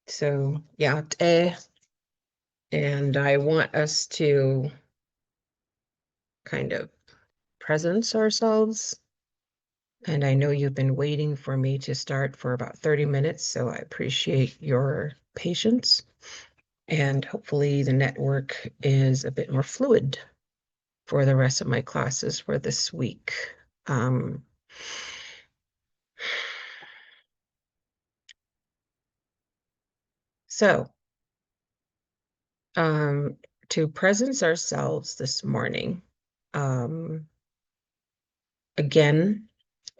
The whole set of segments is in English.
So, yeah, and I want us to kind of presence ourselves. And I know you've been waiting for me to start for about 30 minutes, so I appreciate your patience. And hopefully the network is a bit more fluid for the rest of my classes for this week. So, to presence ourselves this morning, again,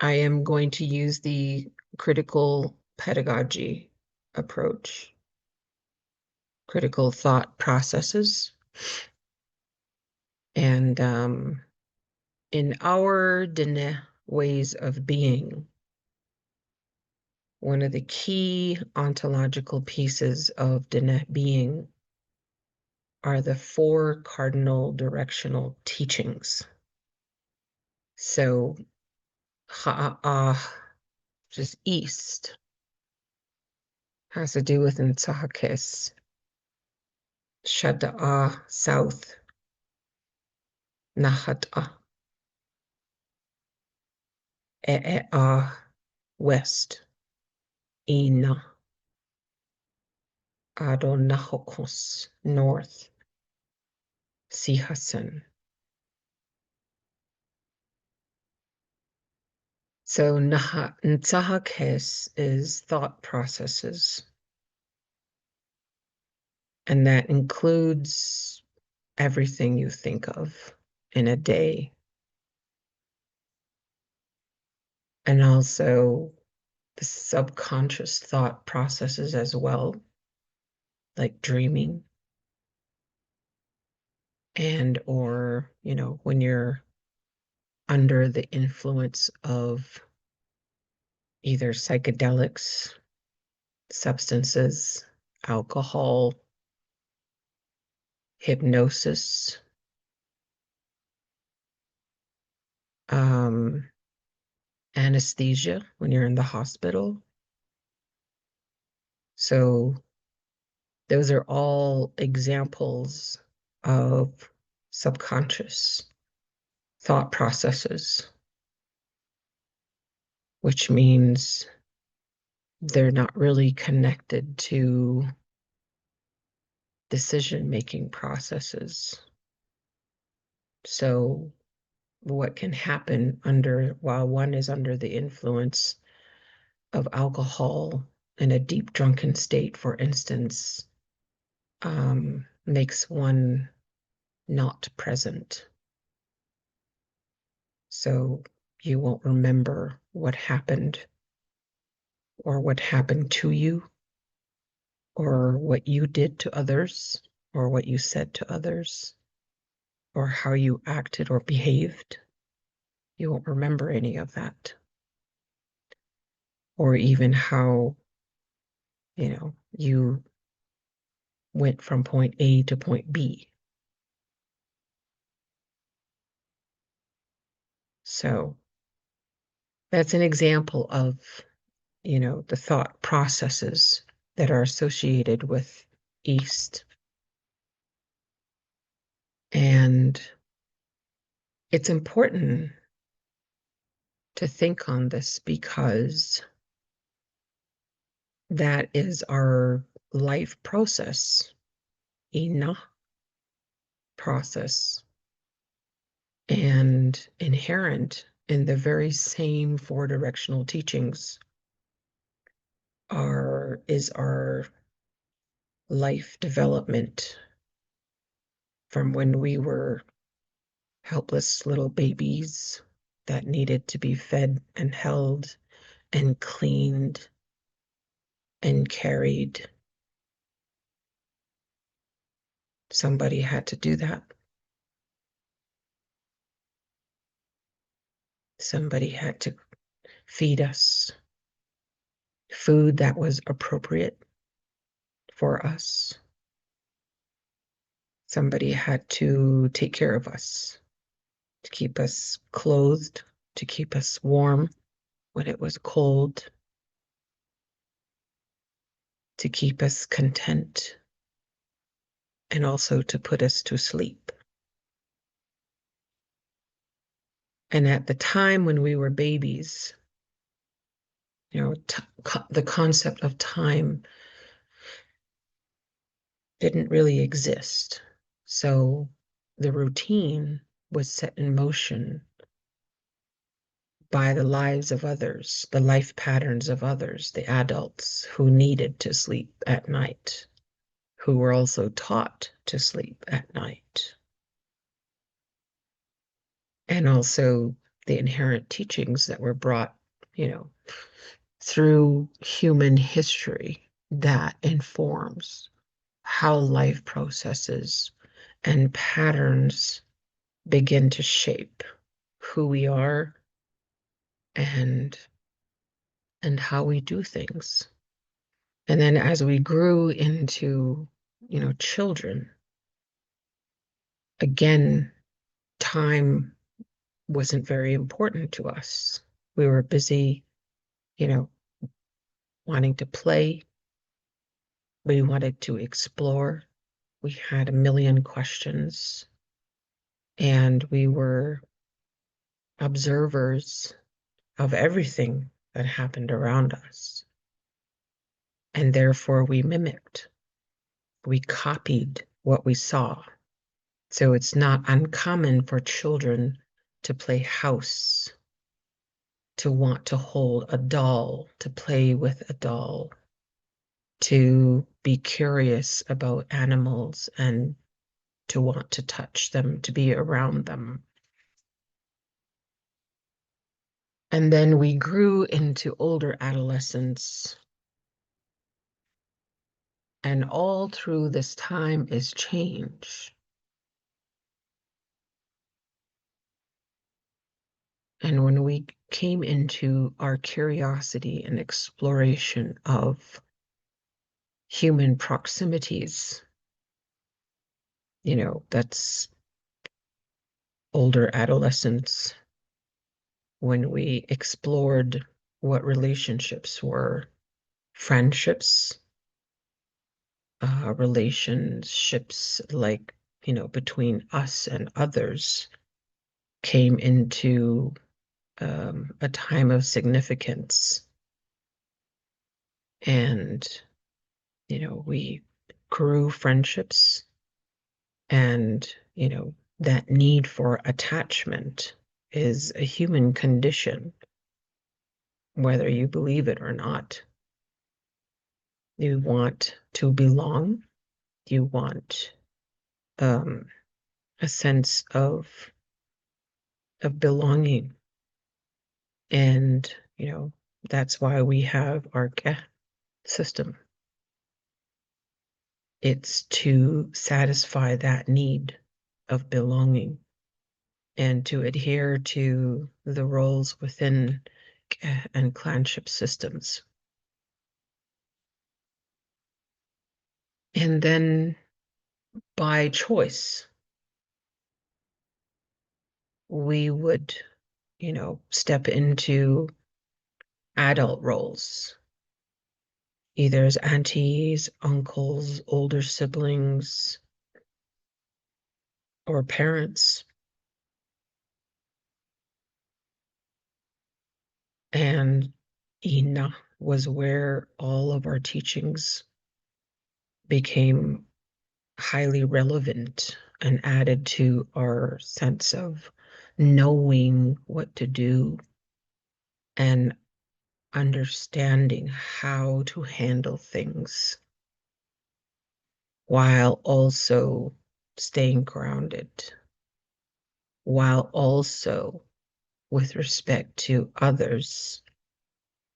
I am going to use the critical pedagogy approach, critical thought processes. And in our Dene ways of being, one of the key ontological pieces of Dene being are the 4 cardinal directional teachings. So, Ha'a'ah, which is east, has to do with Ntsahakis. Shada'ah, south. Nahat'ah. E'e'ah, west. Ina. Adonahokos, north. Sihasen. So Ntsahakis is thought processes. And that includes everything you think of in a day. And also the subconscious thought processes as well, like dreaming. And or, when you're under the influence of either psychedelics, substances, alcohol, hypnosis, anesthesia when you're in the hospital. So those are all examples of subconscious thought processes, which means they're not really connected to decision-making processes. So what can happen while one is under the influence of alcohol in a deep drunken state, for instance, makes one not present. So you won't remember what happened or what happened to you or what you did to others or what you said to others or how you acted or behaved. You won't remember any of that. Or even how, you went from point A to point B. So that's an example of, the thought processes that are associated with East. And it's important to think on this because that is our life process, ina process, and inherent in the very same 4 directional teachings is our life development from when we were helpless little babies that needed to be fed and held and cleaned and carried. Somebody had to do that. Somebody had to feed us food that was appropriate for us. Somebody had to take care of us, to keep us clothed, to keep us warm when it was cold. to keep us content and also to put us to sleep. And at the time when we were babies, the concept of time didn't really exist. So the routine was set in motion by the lives of others, the life patterns of others, the adults who needed to sleep at night, who were also taught to sleep at night. And also the inherent teachings that were brought, through human history that informs how life processes and patterns begin to shape who we are and how we do things. And then as we grew into, children, again, time wasn't very important to us. We were busy, you know, wanting to play. We wanted to explore. We had a million questions, and we were observers of everything that happened around us. And therefore, we mimicked, we copied what we saw. So it's not uncommon for children to play house, to want to hold a doll, to play with a doll, to be curious about animals and to want to touch them, to be around them. And then we grew into older adolescence. And all through this time is change. And when we came into our curiosity and exploration of human proximities, that's older adolescence, when we explored what relationships were, friendships, relationships like, between us and others came into a time of significance. And, we grew friendships and, that need for attachment is a human condition, whether you believe it or not. You want to belong. You want a sense of belonging. And, that's why we have our system. It's to satisfy that need of belonging and to adhere to the roles within and clanship systems. And then by choice, we would, step into adult roles, either as aunties, uncles, older siblings, or parents. And Ina was where all of our teachings became highly relevant and added to our sense of knowing what to do and understanding how to handle things while also staying grounded, while also with respect to others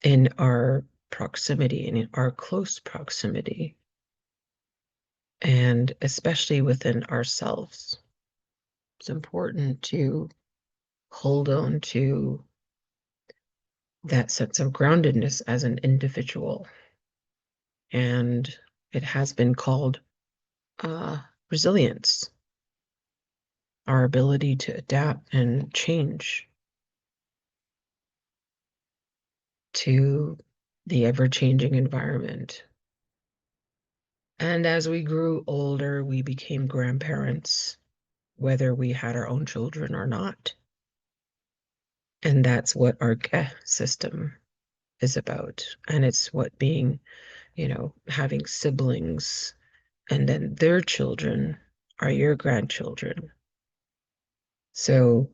in our proximity and in our close proximity, and especially within ourselves. It's important to hold on to that sense of groundedness as an individual. And it has been called resilience, our ability to adapt and change to the ever-changing environment. And as we grew older, we became grandparents, whether we had our own children or not. And that's what our system is about. And it's what being, having siblings and then their children are your grandchildren. So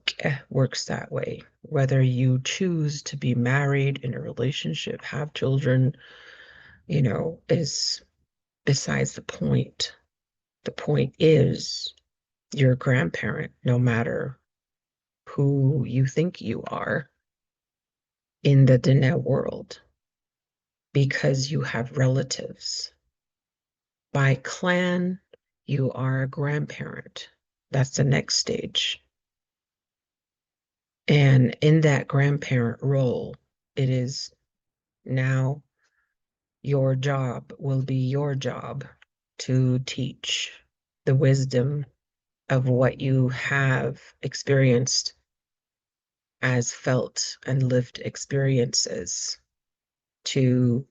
works that way. Whether you choose to be married in a relationship, have children, is besides the point. The point is your grandparent, no matter who you think you are in the Diné world, because you have relatives. By clan, you are a grandparent. That's the next stage. And in that grandparent role, it is now your job, will be your job to teach the wisdom of what you have experienced as felt and lived experiences to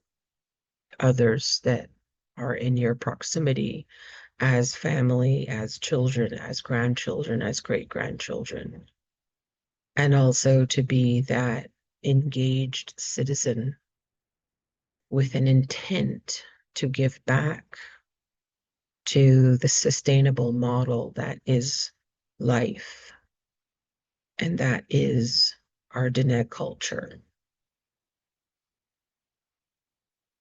others that are in your proximity as family, as children, as grandchildren, as great grandchildren. And also to be that engaged citizen with an intent to give back to the sustainable model that is life, and that is our Diné culture.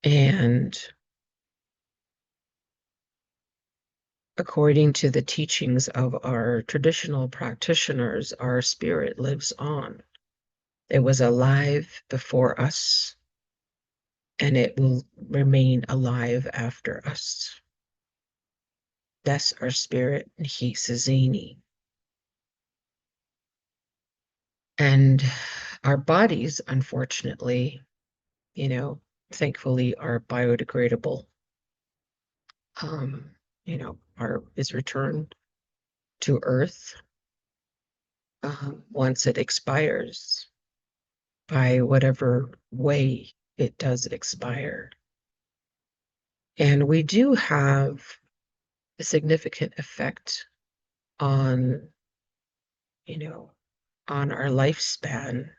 And according to the teachings of our traditional practitioners, our spirit lives on. It was alive before us, and it will remain alive after us. That's our spirit, Hisazini. And our bodies, unfortunately, thankfully are biodegradable. Is returned to Earth once it expires, by whatever way it does expire. And we do have a significant effect on, on our lifespan.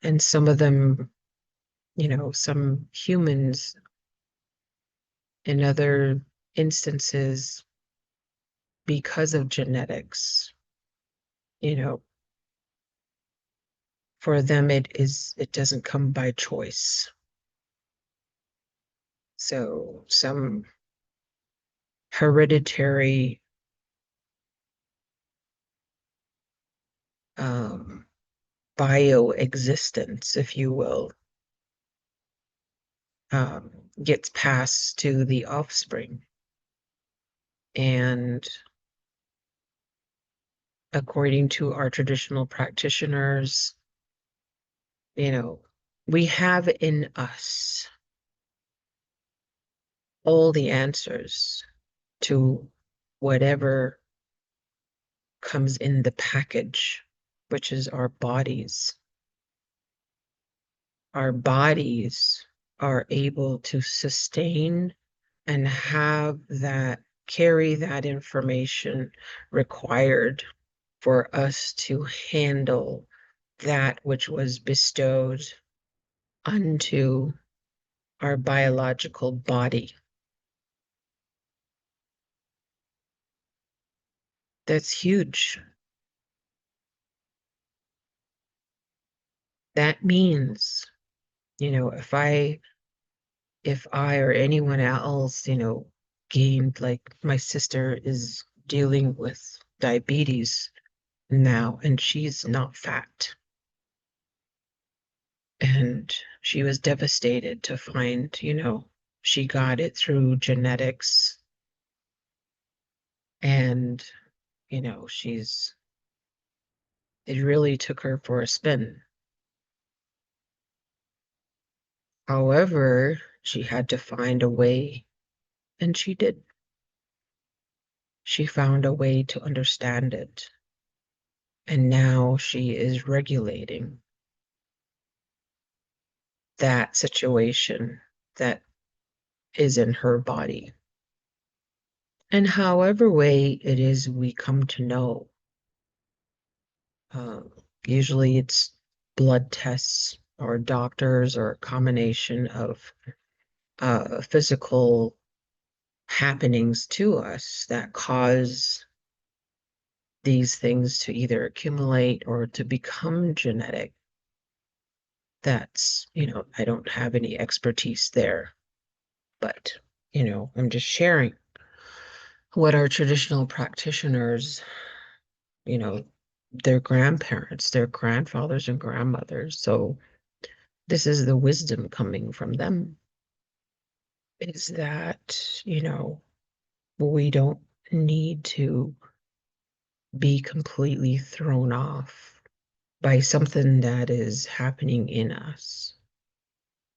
And some of them, some humans in other instances, because of genetics, you know, for them it doesn't come by choice. So some hereditary bioexistence, if you will, um, gets passed to the offspring. And according to our traditional practitioners, we have in us all the answers to whatever comes in the package, which is our bodies. Our bodies are able to sustain and carry that information required for us to handle that which was bestowed unto our biological body. That's huge. That means, if I or anyone else, gained, like my sister is dealing with diabetes now, and she's not fat. And she was devastated to find, she got it through genetics. And, it really took her for a spin. However, she had to find a way, and she did. She found a way to understand it. And now she is regulating that situation that is in her body. And however way it is we come to know, uh, usually it's blood tests or doctors or a combination of physical happenings to us that cause these things to either accumulate or to become genetic. That's, I don't have any expertise there, but, I'm just sharing what our traditional practitioners, you know, their grandparents, their grandfathers and grandmothers. So this is the wisdom coming from them, is that, we don't need to be completely thrown off by something that is happening in us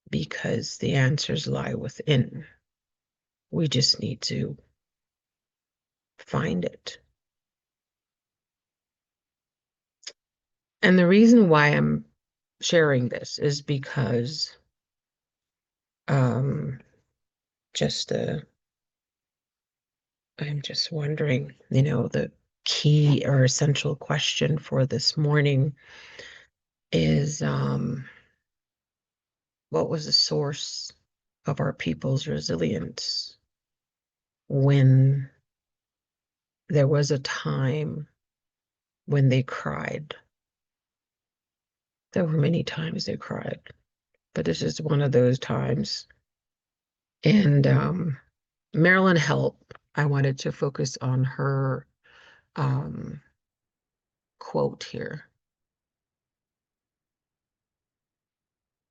because the answers lie within. We just need to find it. And the reason why I'm sharing this is because um, just I'm just wondering, the key or essential question for this morning is what was the source of our people's resilience when there was a time when they cried? There were many times they cried, but this is one of those times. And Marilyn Help, I wanted to focus on her um, quote here.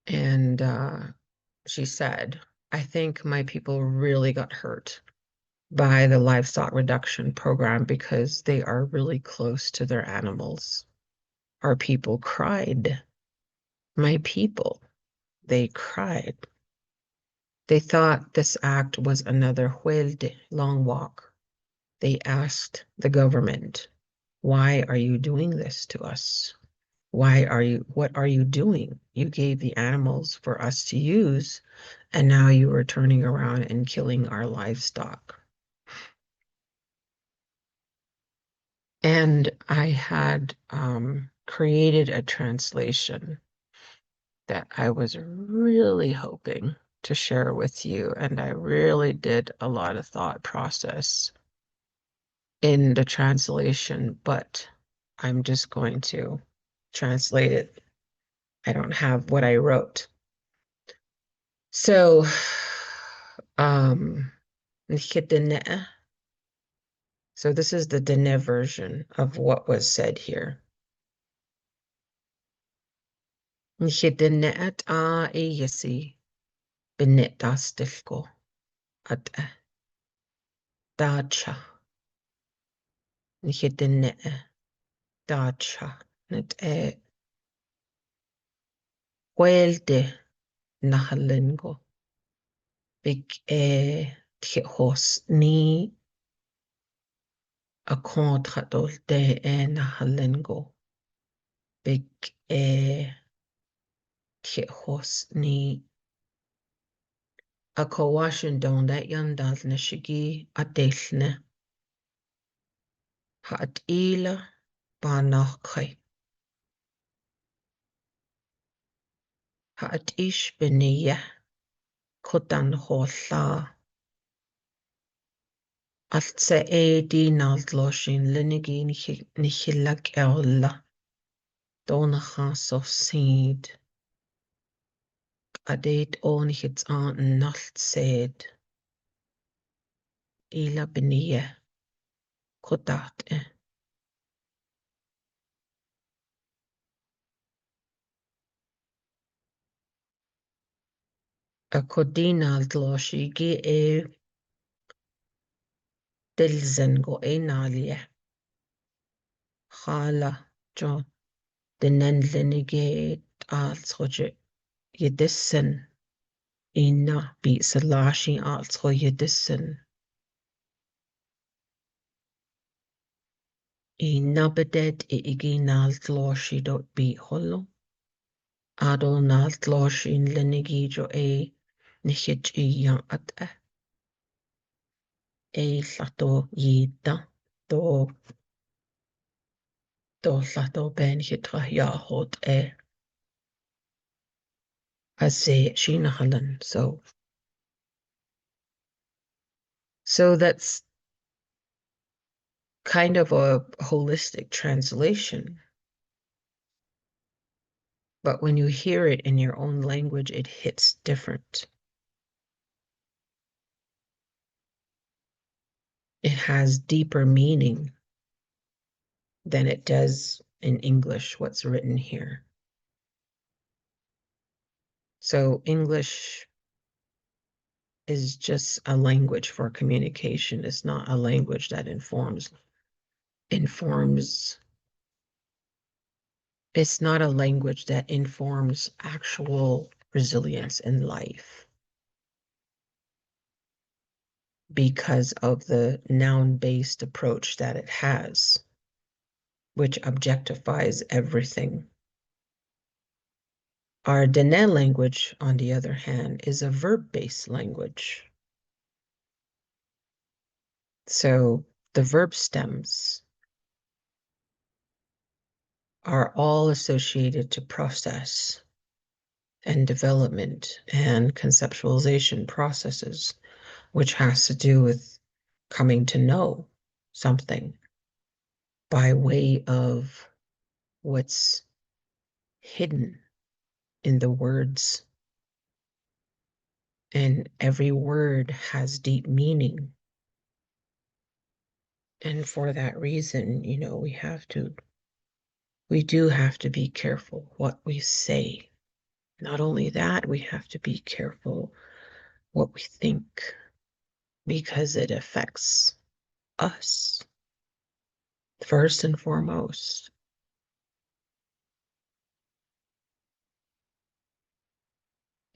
And she said, I think my people really got hurt by the livestock reduction program because they are really close to their animals. Our people cried. My people, they cried. They thought this act was another huelde, long walk. They asked the government, why are you doing this to us? What are you doing? You gave the animals for us to use, and now you are turning around and killing our livestock. And I had created a translation that I was really hoping to share with you, and I really did a lot of thought process in the translation, but I'm just going to translate it. I don't have what I wrote. So, um, so this is the Dene version of what was said here. Nchidene a yesi benit dastilko at dacha. Nchidene dacha net huelde nahalingo big hos ni a contradol de nahalingo big hos ni a co-washing down that yandal na shigi a delne ha at ila ba nachkai ha at ish beniya kodan holla alt se di nalt loshin linigi nichilak erla dona chas of seed a date on hits an nalt said ila beniya kodat a kodinal loshi gi dilzen go nalia chala jo denen linigi alt yedissen ina bi salashi alltså yedissen ina beded igi naltloshi dot bi hollo adol naltloshin lenigi jo nichit yan at e llato I da do llato ben hitra yahot e ase shinahalan. So that's kind of a holistic translation. But when you hear it in your own language, it hits different. It has deeper meaning than it does in English, what's written here. So English is just a language for communication. It's not a language that informs. It's not a language that informs actual resilience in life because of the noun-based approach that it has, which objectifies everything. Our Dene language, on the other hand, is a verb-based language. So the verb stems are all associated to process and development and conceptualization processes, which has to do with coming to know something by way of what's hidden in the words. And every word has deep meaning. And for that reason, we do have to be careful what we say. Not only that, we have to be careful what we think because it affects us first and foremost.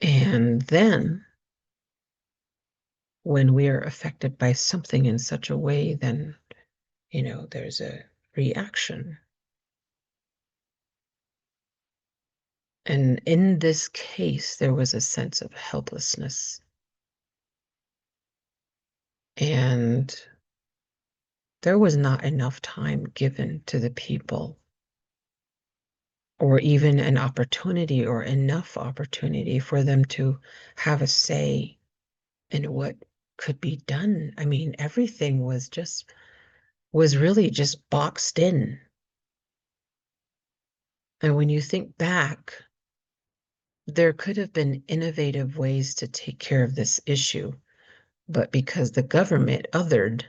And then when we are affected by something in such a way, then, there's a reaction. And in this case, there was a sense of helplessness. And there was not enough time given to the people, or even an opportunity or enough opportunity for them to have a say in what could be done. I mean, everything was really just boxed in. And when you think back, there could have been innovative ways to take care of this issue, but because the government othered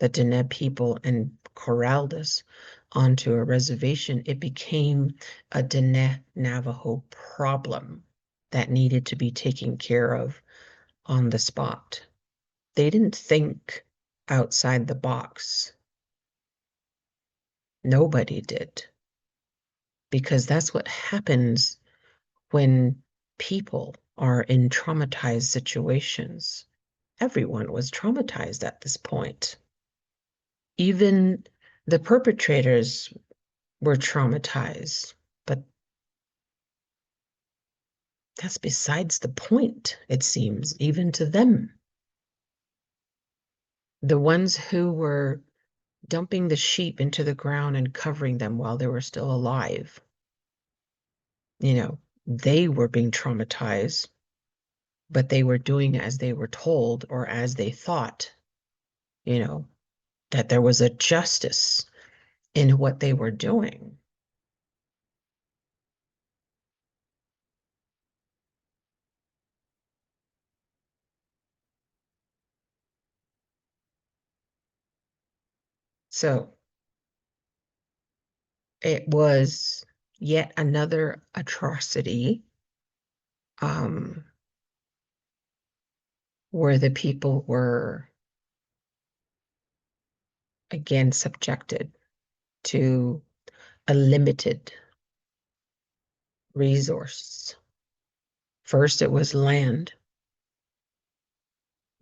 the Diné people and corralled us onto a reservation, it became a Diné Navajo problem that needed to be taken care of on the spot. They didn't think outside the box. Nobody did. Because that's what happens when people are in traumatized situations. Everyone was traumatized at this point. Even the perpetrators were traumatized, but that's besides the point, it seems, even to them. The ones who were dumping the sheep into the ground and covering them while they were still alive, they were being traumatized, but they were doing as they were told or as they thought, that there was a justice in what they were doing. So it was yet another atrocity, where the people were again subjected to a limited resource. First, it was land.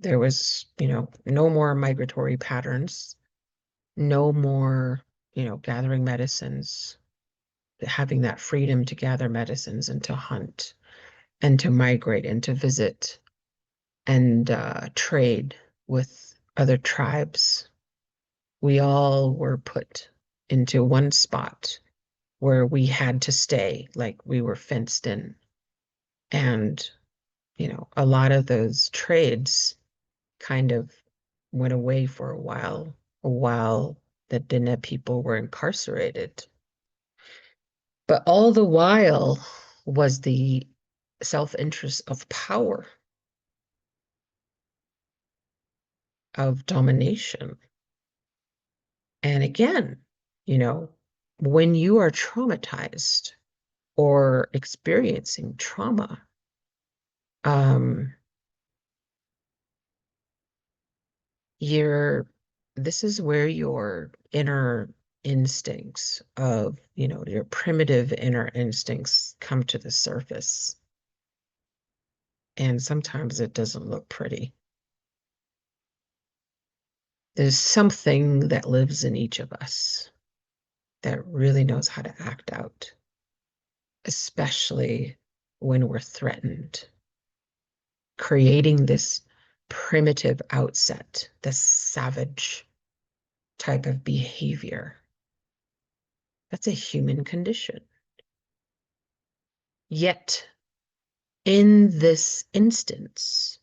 There was, no more migratory patterns, no more, gathering medicines, having that freedom to gather medicines and to hunt and to migrate and to visit and trade with other tribes. We all were put into one spot where we had to stay, like we were fenced in. And, a lot of those trades kind of went away for a while the Diné people were incarcerated. But all the while was the self-interest of power, of domination. And again, you know, when you are traumatized or experiencing trauma, um, you're this is where your inner instincts of, your primitive inner instincts come to the surface. And sometimes it doesn't look pretty. There's something that lives in each of us that really knows how to act out, especially when we're threatened, creating this primitive outset, this savage type of behavior. That's a human condition. Yet, in this instance,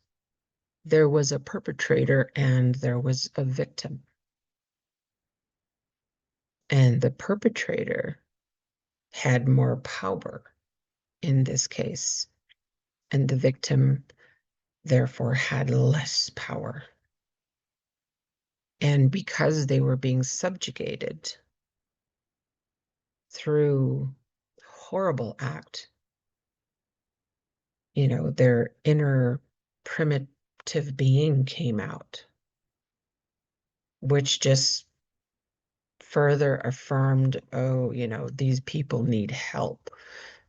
there was a perpetrator and there was a victim. And the perpetrator had more power in this case, and the victim therefore had less power. And because they were being subjugated through horrible act, their inner primitive being came out, which just further affirmed, oh, these people need help.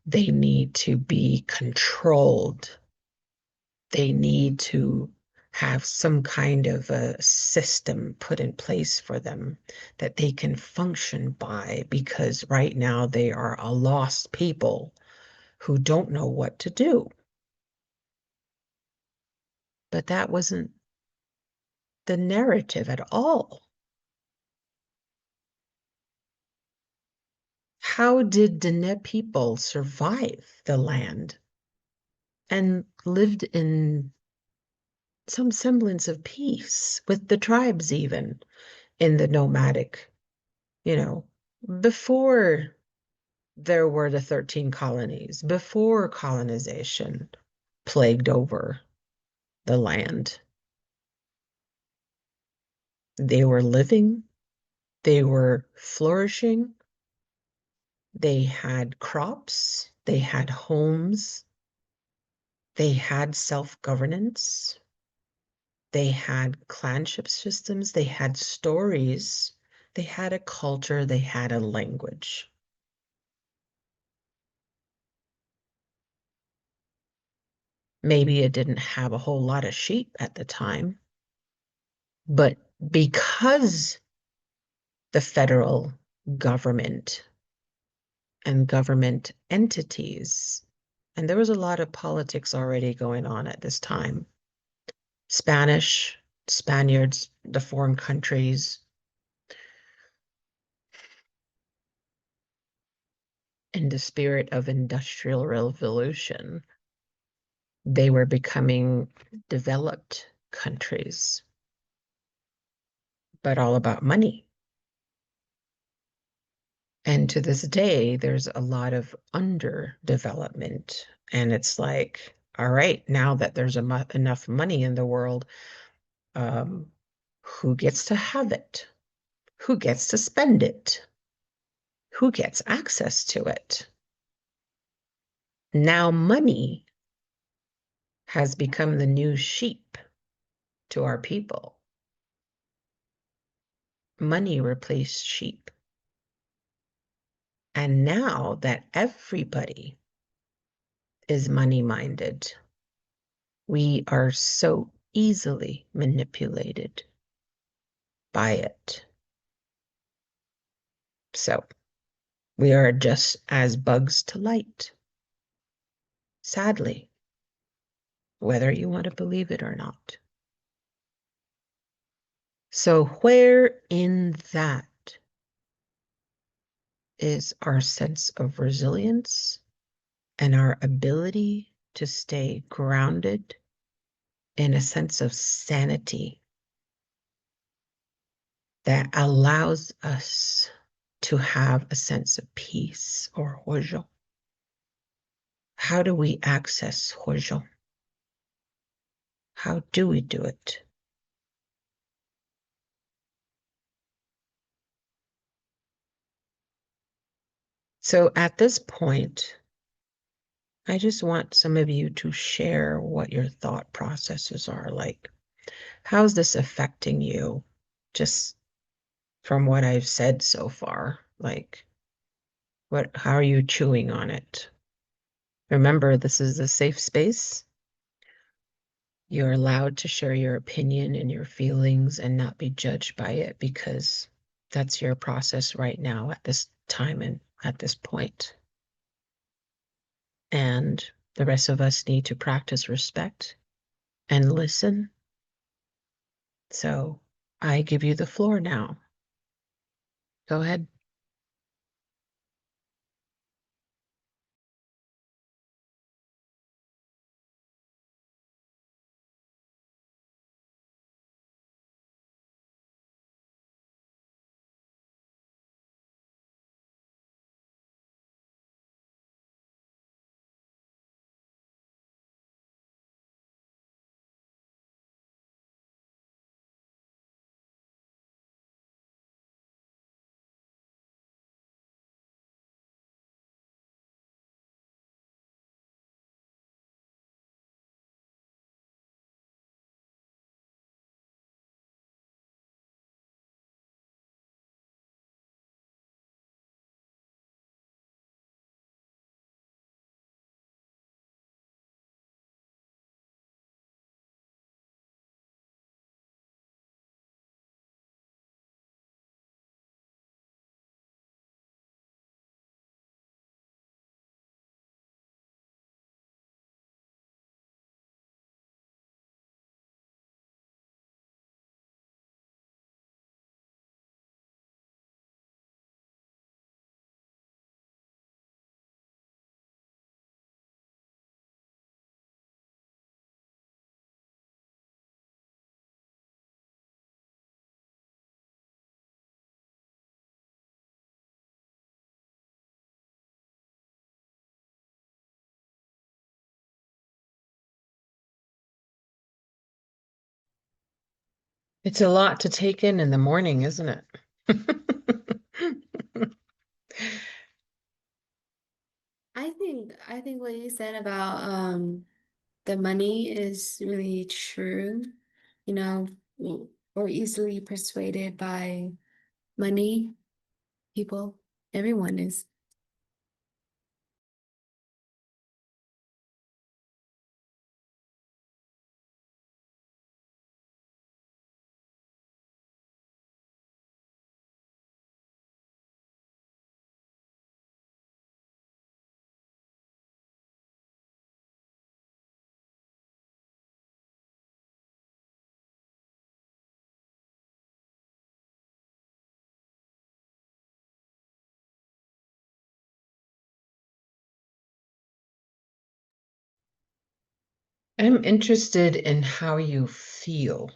They need to be controlled. They need to have some kind of a system put in place for them that they can function by, because right now they are a lost people who don't know what to do. But that wasn't the narrative at all. How did Diné people survive the land and lived in some semblance of peace with the tribes, even in the nomadic, you know, before there were the 13 colonies, before colonization plagued over the land? They were living, they were flourishing, they had crops, they had homes, they had self-governance, they had clanship systems, they had stories, they had a culture, they had a language. Maybe it didn't have a whole lot of sheep at the time, but because the federal government and government entities, and there was a lot of politics already going on at this time. Spaniards, the foreign countries, in the spirit of industrial revolution, they were becoming developed countries, but all about money. And to this day, there's a lot of underdevelopment. And it's like, all right, now that there's enough money in the world, um, who gets to have it? Who gets to spend it? Who gets access to it? Now money has become the new sheep to our people. Money replaced sheep. And now that everybody is money-minded, we are so easily manipulated by it. So we are just as bugs to light, sadly, whether you want to believe it or not. So where in that is our sense of resilience and our ability to stay grounded in a sense of sanity that allows us to have a sense of peace or hojo? How do we access hojo? How do we do it? So at this point, I just want some of you to share what your thought processes are like. How's this affecting you? Just from what I've said so far, like how are you chewing on it? Remember, this is a safe space. You're allowed to share your opinion and your feelings and not be judged by it because that's your process right now at this time and at this point. And the rest of us need to practice respect and listen. So I give you the floor now. Go ahead. It's a lot to take in the morning, isn't it? I think what you said about the money is really true. You know, we're easily persuaded by money, people. Everyone is. I'm interested in how you feel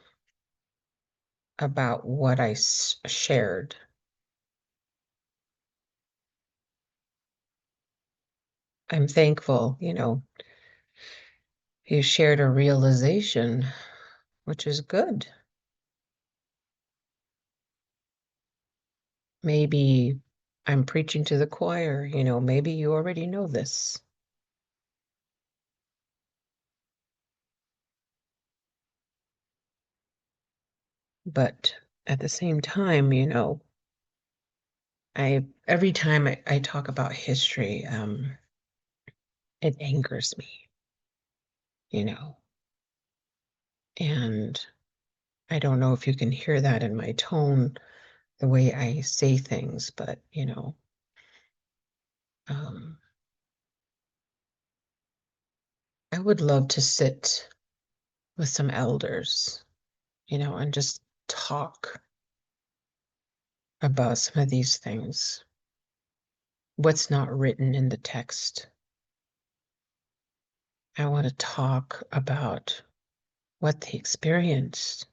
about what I shared. I'm thankful, you shared a realization, which is good. Maybe I'm preaching to the choir, maybe you already know this. But at the same time, every time I talk about history, it angers me, you know, and I don't know if you can hear that in my tone, the way I say things, but um, I would love to sit with some elders, and just talk about some of these things. What's not written in the text. I want to talk about what they experienced,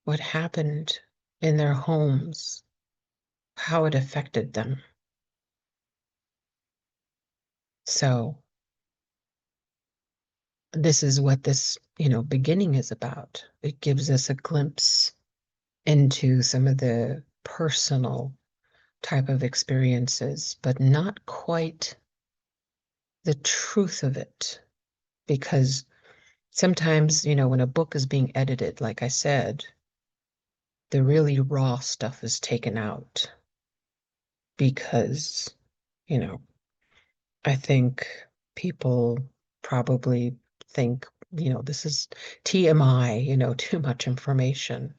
what happened in their homes, how it affected them. So this is what this, beginning is about. It gives us a glimpse into some of the personal type of experiences, but not quite the truth of it. Because sometimes, when a book is being edited, like I said, the really raw stuff is taken out because, you know, I think people probably think, this is TMI, too much information.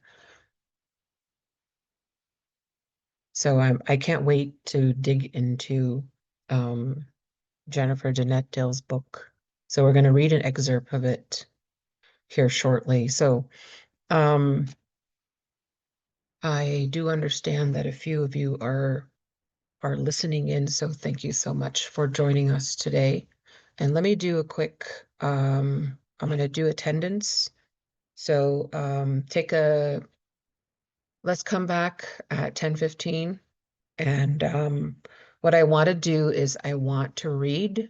So I can't wait to dig into um, Jennifer Jeanette Dill's book. So we're going to read an excerpt of it here shortly. So um, I do understand that a few of you are listening in, so thank you so much for joining us today. And let me do a quick, I'm going to do attendance. So let's come back at 10:15. And what I want to do is I want to read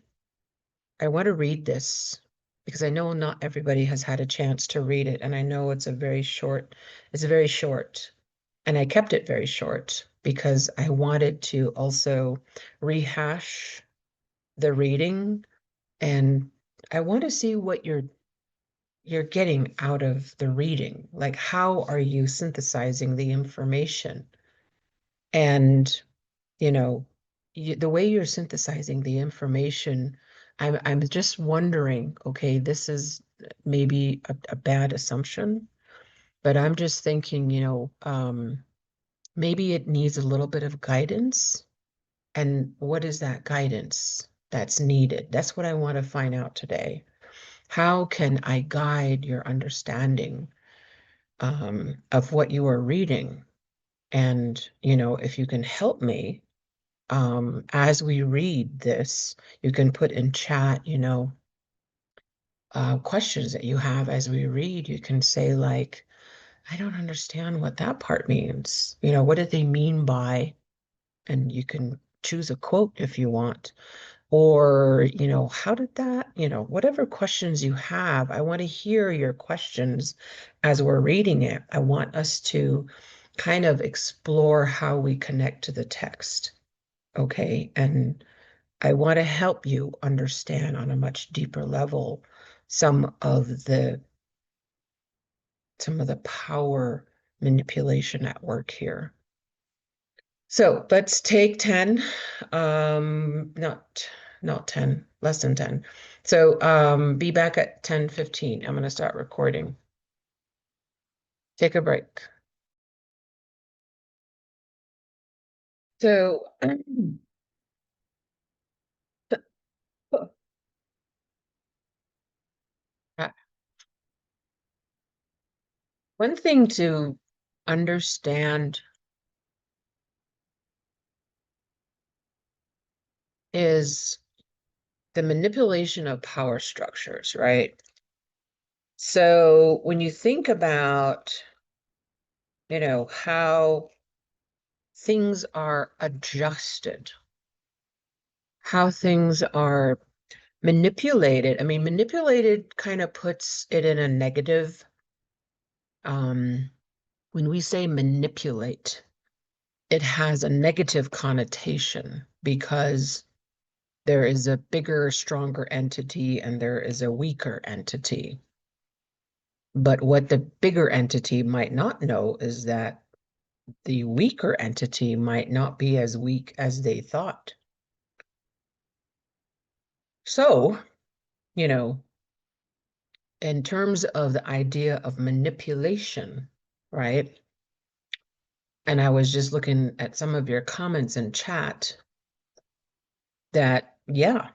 this because I know not everybody has had a chance to read it. And I know it's very short. And I kept it very short because I wanted to also rehash the reading, and I want to see what you're getting out of the reading. Like, how are you synthesizing the information? And, you know, the way you're synthesizing the information, I'm just wondering, okay, this is maybe a bad assumption, but I'm just thinking, maybe it needs a little bit of guidance. And what is that guidance that's needed? That's what I want to find out today. How can I guide your understanding of what you are reading? And, if you can help me as we read this, you can put in chat, questions that you have as we read. You can say, like, I don't understand what that part means. What did they mean by? And you can choose a quote if you want. Or, how did that, whatever questions you have, I want to hear your questions as we're reading it. I want us to kind of explore how we connect to the text. Okay. And I want to help you understand on a much deeper level some of the power manipulation at work here. So let's take 10, not 10, less than 10. So be back at 10:15. I'm going to start recording. Take a break. So uh, one thing to understand is the manipulation of power structures, right? So when you think about, how things are adjusted, how things are manipulated. I mean, manipulated kind of puts it in a negative. Um, when we say manipulate, it has a negative connotation because there is a bigger, stronger entity and there is a weaker entity. But what the bigger entity might not know is that the weaker entity might not be as weak as they thought. So, you know, in terms of the idea of manipulation, right? And I was just looking at some of your comments in chat that, yeah,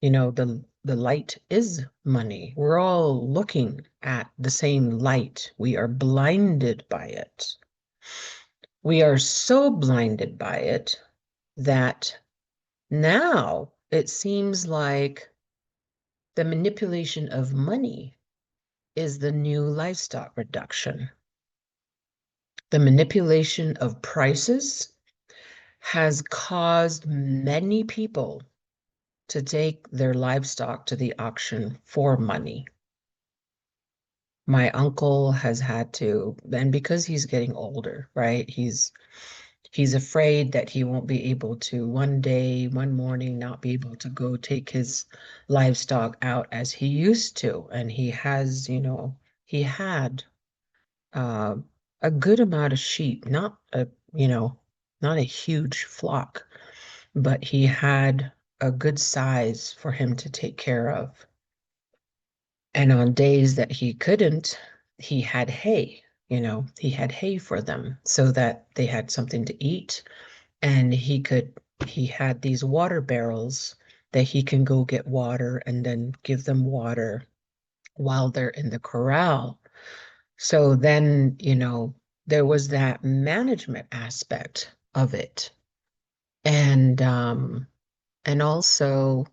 the the light is money. We're all looking at the same light. We are blinded by it. We are so blinded by it that now it seems like the manipulation of money is the new livestock reduction. The manipulation of prices has caused many people to take their livestock to the auction for money. My uncle has had to, and because he's getting older, right? He's afraid that he won't be able to one day, one morning, not be able to go take his livestock out as he used to. And he has, he had uh, a good amount of sheep, not a huge flock, but he had a good size for him to take care of. And on days that he couldn't, he had hay, he had hay for them so that they had something to eat. And he had these water barrels that he can go get water and then give them water while they're in the corral. So then, there was that management aspect of it. And also,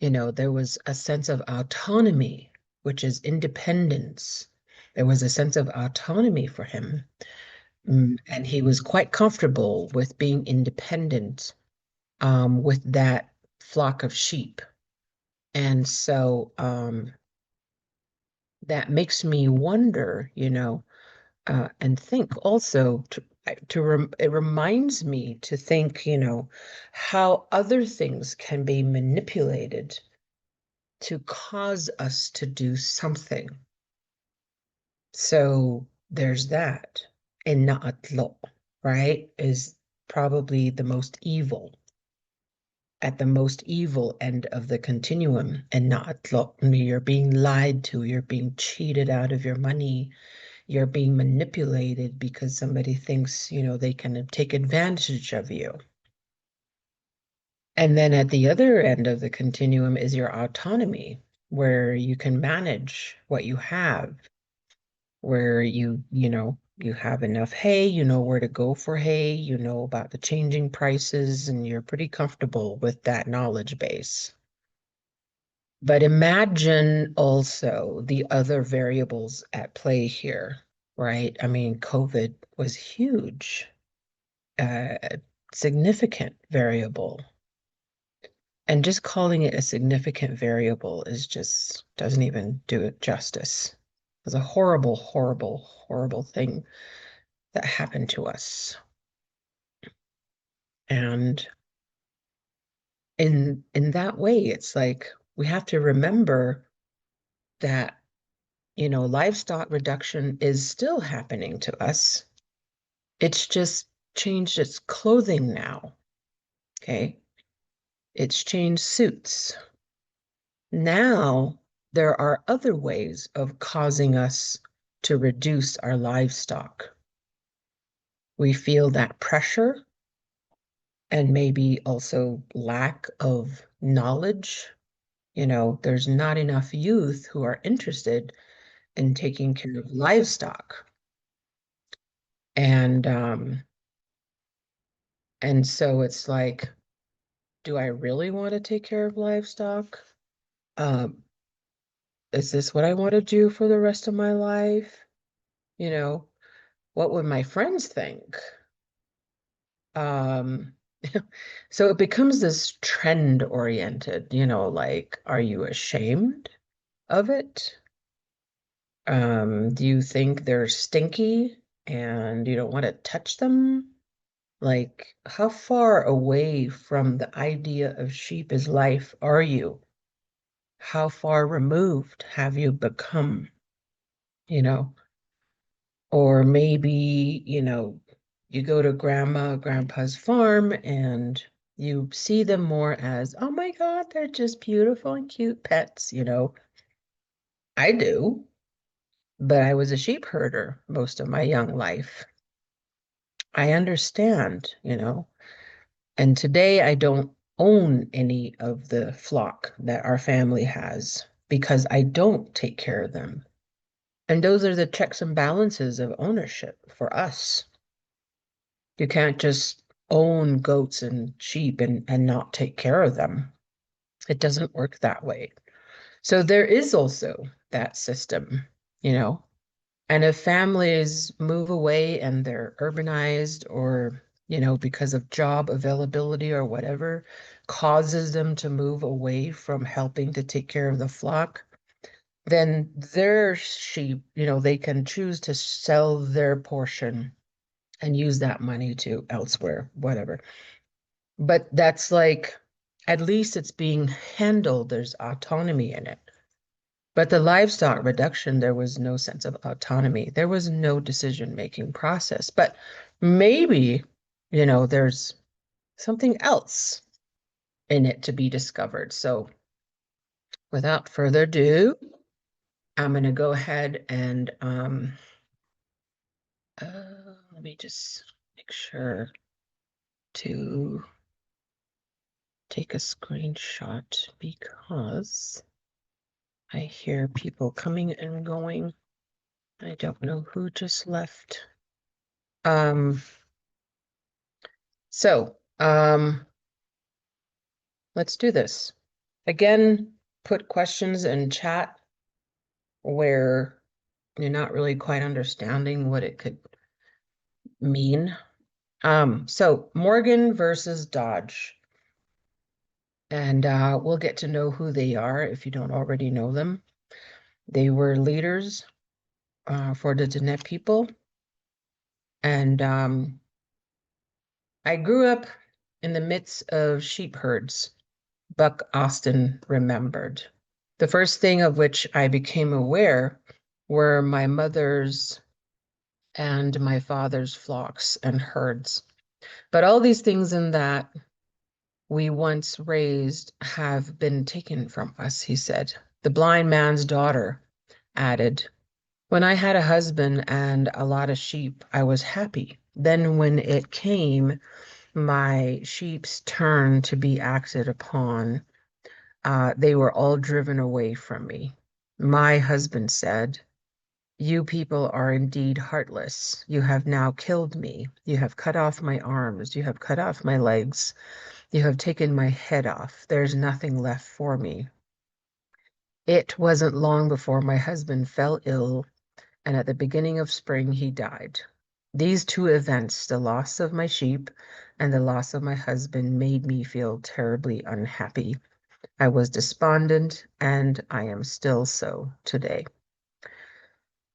there was a sense of autonomy, which is independence. There was a sense of autonomy for him. And he was quite comfortable with being independent with that flock of sheep. And so that makes me wonder, and think also it reminds me to think, how other things can be manipulated to cause us to do something. So there's that. And na'atlo, right, is probably the most evil, at the most evil end of the continuum. And na'atlo, you're being lied to, you're being cheated out of your money, you're being manipulated because somebody thinks, they can take advantage of you. And then at the other end of the continuum is your autonomy, where you can manage what you have, where you have enough hay, you know where to go for hay, you know about the changing prices, and you're pretty comfortable with that knowledge base. But imagine also the other variables at play here, right? I mean, COVID was huge, uh, significant variable. And just calling it a significant variable is just doesn't even do it justice. It was a horrible, horrible, horrible thing that happened to us. And in that way, it's like we have to remember that, livestock reduction is still happening to us. It's just changed its clothing now. Okay. It's changed suits. Now there are other ways of causing us to reduce our livestock. We feel that pressure and maybe also lack of knowledge. There's not enough youth who are interested in taking care of livestock. And so it's like, do I really want to take care of livestock? Um, is this what I want to do for the rest of my life? You know, what would my friends think? Um, so it becomes this trend oriented, like, are you ashamed of it? Do you think they're stinky and you don't want to touch them? Like, how far away from the idea of sheep as life are you? How far removed have you become? You know, or maybe, you go to grandpa's farm and you see them more as, oh my God, they're just beautiful and cute pets. I do, but I was a sheep herder most of my young life. I understand, and today I don't own any of the flock that our family has because I don't take care of them. And those are the checks and balances of ownership for us. You can't just own goats and sheep and not take care of them. It doesn't work that way. So there is also that system, you know. And if families move away and they're urbanized or, because of job availability or whatever causes them to move away from helping to take care of the flock, then their sheep, they can choose to sell their portion and use that money to elsewhere, whatever. But that's like, at least it's being handled. There's autonomy in it. But the livestock reduction, there was no sense of autonomy. There was no decision-making process. But maybe, there's something else in it to be discovered. So without further ado, I'm going to go ahead and let me just make sure to take a screenshot because I hear people coming and going. I don't know who just left. So, let's do this. Again, put questions in chat where you're not really quite understanding what it could mean. So Morgan versus Dodge. And we'll get to know who they are if you don't already know them. They were leaders for the Diné people. And I grew up in the midst of sheep herds, Buck Austin remembered. The first thing of which I became aware were my mother's and my father's flocks and herds. But all these things in that we once raised have been taken from us, he said. The blind man's daughter added, when I had a husband and a lot of sheep, I was happy. Then when it came my sheep's turn to be acted upon, they were all driven away from me. My husband said, you people are indeed heartless. You have now killed me. You have cut off my arms. You have cut off my legs. You have taken my head off. There's nothing left for me. It wasn't long before my husband fell ill, and at the beginning of spring, he died. These two events, the loss of my sheep and the loss of my husband, made me feel terribly unhappy. I was despondent, and I am still so today.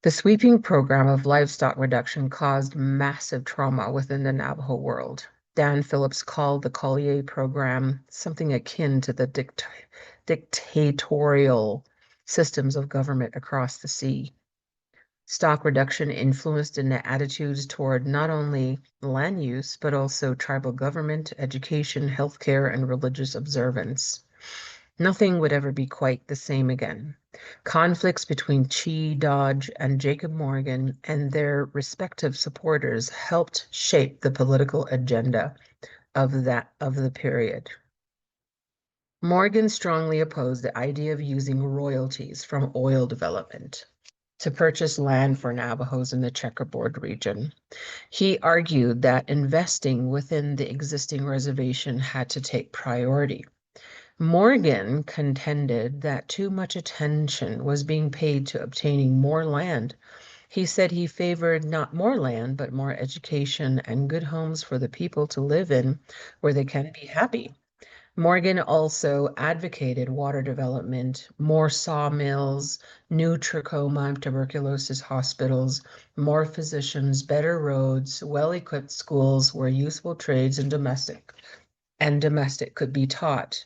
The sweeping program of livestock reduction caused massive trauma within the Navajo world. Dan Phillips called the Collier program something akin to the dictatorial systems of government across the sea. Stock reduction influenced in the attitudes toward not only land use, but also tribal government, education, healthcare, and religious observance. Nothing would ever be quite the same again. Conflicts between Chi Dodge and Jacob Morgan and their respective supporters helped shape the political agenda of the period. Morgan strongly opposed the idea of using royalties from oil development to purchase land for Navajos in the checkerboard region. He argued that investing within the existing reservation had to take priority. Morgan contended that too much attention was being paid to obtaining more land. He said he favored not more land, but more education and good homes for the people to live in where they can be happy. Morgan also advocated water development, more sawmills, new trachoma and tuberculosis hospitals, more physicians, better roads, well-equipped schools where useful trades and domestic could be taught,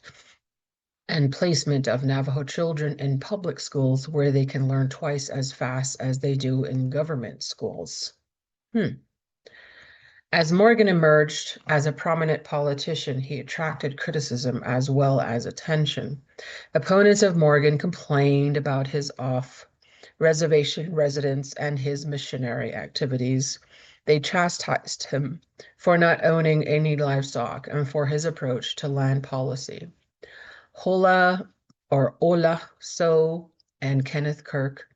and placement of Navajo children in public schools where they can learn twice as fast as they do in government schools. As Morgan emerged as a prominent politician, he attracted criticism as well as attention. Opponents of Morgan complained about his off-reservation residence and his missionary activities. They chastised him for not owning any livestock and for his approach to land policy. Hola or Ola So and Kenneth Kirk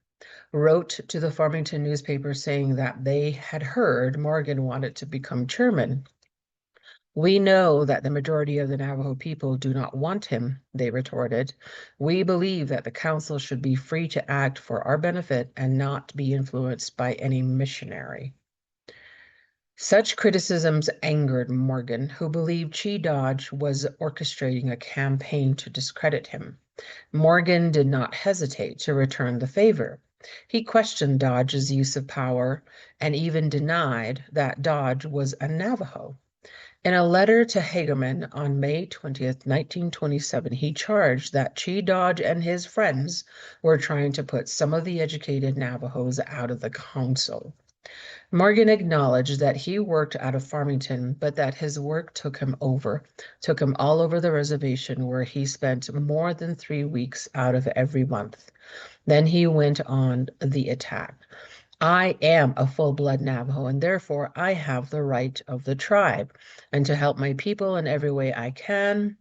wrote to the Farmington newspaper saying that they had heard Morgan wanted to become chairman. We know that the majority of the Navajo people do not want him, they retorted. We believe that the council should be free to act for our benefit and not be influenced by any missionary. Such criticisms angered Morgan, who believed Chi Dodge was orchestrating a campaign to discredit him. Morgan did not hesitate to return the favor. He questioned Dodge's use of power and even denied that Dodge was a Navajo. In a letter to Hagerman on May 20th, 1927, he charged that Chi Dodge and his friends were trying to put some of the educated Navajos out of the council. Morgan acknowledged that he worked out of Farmington, but that his work took him all over the reservation, where he spent more than 3 weeks out of every month. Then he went on the attack. I am a full-blood Navajo, and therefore I have the right of the tribe, and to help my people in every way I can.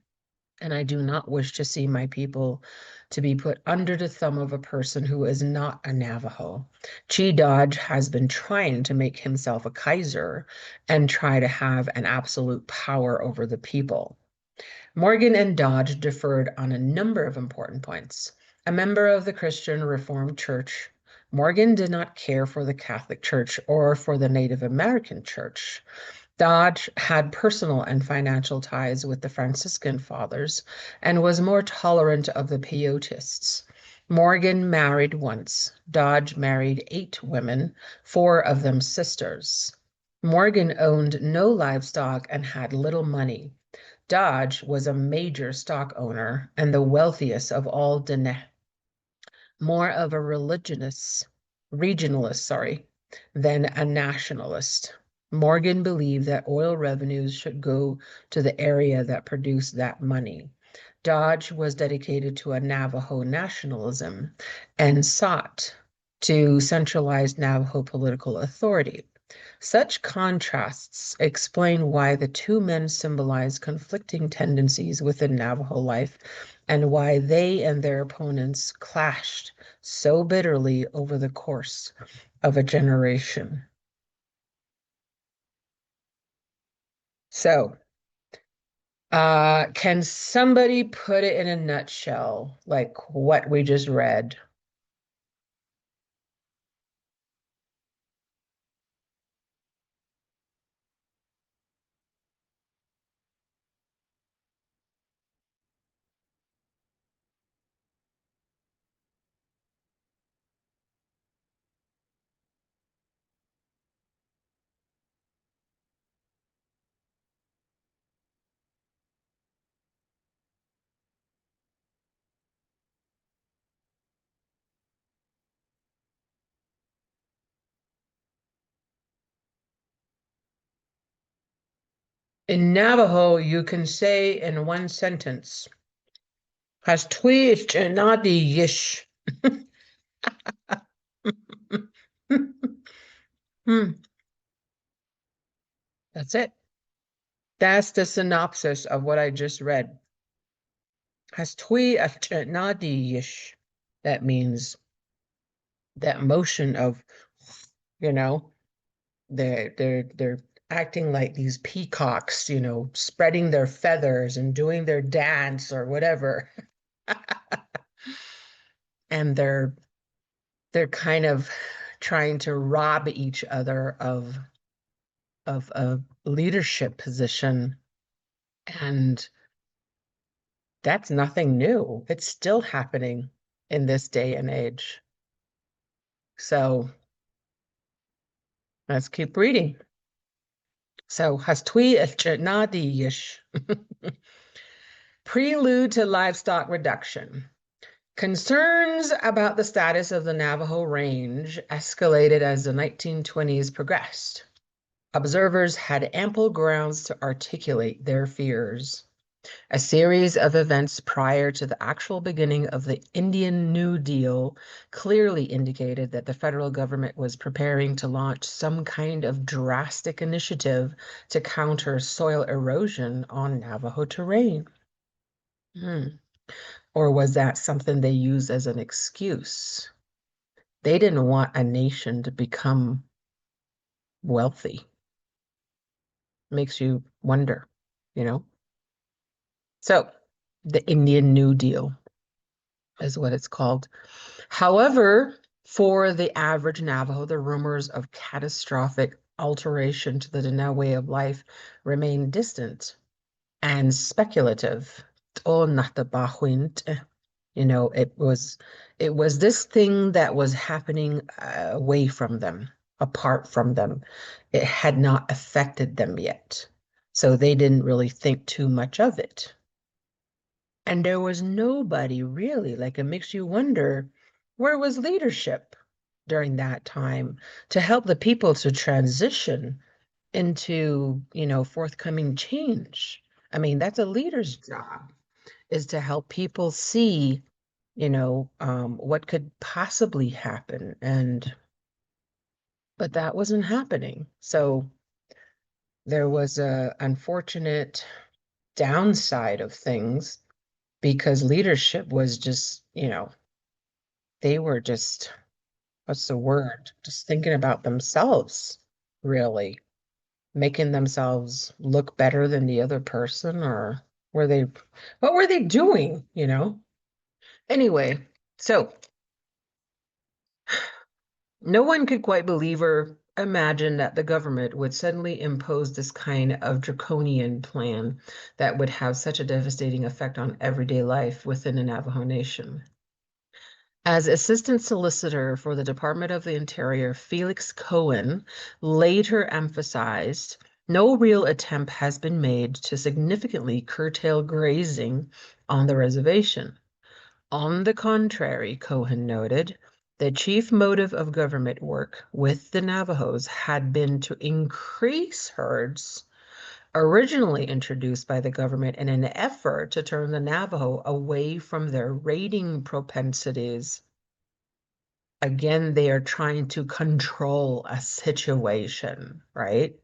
And I do not wish to see my people to be put under the thumb of a person who is not a Navajo. Chi Dodge has been trying to make himself a Kaiser and try to have an absolute power over the people. Morgan and Dodge differed on a number of important points. A member of the Christian Reformed Church, Morgan did not care for the Catholic Church or for the Native American Church. Dodge had personal and financial ties with the Franciscan fathers and was more tolerant of the Pieutists. Morgan married once. Dodge married 8 women, 4 of them sisters. Morgan owned no livestock and had little money. Dodge was a major stock owner and the wealthiest of all Dene, more of a regionalist, than a nationalist. Morgan believed that oil revenues should go to the area that produced that money. Dodge was dedicated to a Navajo nationalism and sought to centralize Navajo political authority. Such contrasts explain why the two men symbolize conflicting tendencies within Navajo life and why they and their opponents clashed so bitterly over the course of a generation. So, can somebody put it in a nutshell, like what we just read? In Navajo, you can say in one sentence, Has twi nadi yish. Hmm, that's it. That's the synopsis of what I just read. Has twi nadi yish. That means that motion of, you know, they're acting like these peacocks, spreading their feathers and doing their dance or whatever. And they're kind of trying to rob each other of a leadership position. And that's nothing new. It's still happening in this day and age. So let's keep reading. So hastui nadi Prelude to livestock reduction. Concerns about the status of the Navajo Range escalated as the 1920s progressed. Observers had ample grounds to articulate their fears. A series of events prior to the actual beginning of the Indian New Deal clearly indicated that the federal government was preparing to launch some kind of drastic initiative to counter soil erosion on Navajo terrain. Hmm. Or was that something they used as an excuse? They didn't want a nation to become wealthy. Makes you wonder, you know? So, the Indian New Deal is what it's called. However, for the average Navajo, the rumors of catastrophic alteration to the Dene way of life remain distant and speculative. Oh, natabahuint. It was this thing that was happening away from them, apart from them. It had not affected them yet. So they didn't really think too much of it. And there was nobody really, like it makes you wonder, where was leadership during that time to help the people to transition into, forthcoming change? I mean, that's a leader's job, is to help people see, what could possibly happen. But that wasn't happening. So there was a unfortunate downside of things because leadership was just, they were just, what's the word? Just thinking about themselves, really, making themselves look better than the other person, or were they, what were they doing? Anyway, so no one could quite believe or imagine that the government would suddenly impose this kind of draconian plan that would have such a devastating effect on everyday life within the Navajo Nation. As Assistant Solicitor for the Department of the Interior, Felix Cohen later emphasized, no real attempt has been made to significantly curtail grazing on the reservation. On the contrary, Cohen noted, the chief motive of government work with the Navajos had been to increase herds originally introduced by the government in an effort to turn the Navajo away from their raiding propensities. Again, they are trying to control a situation, right?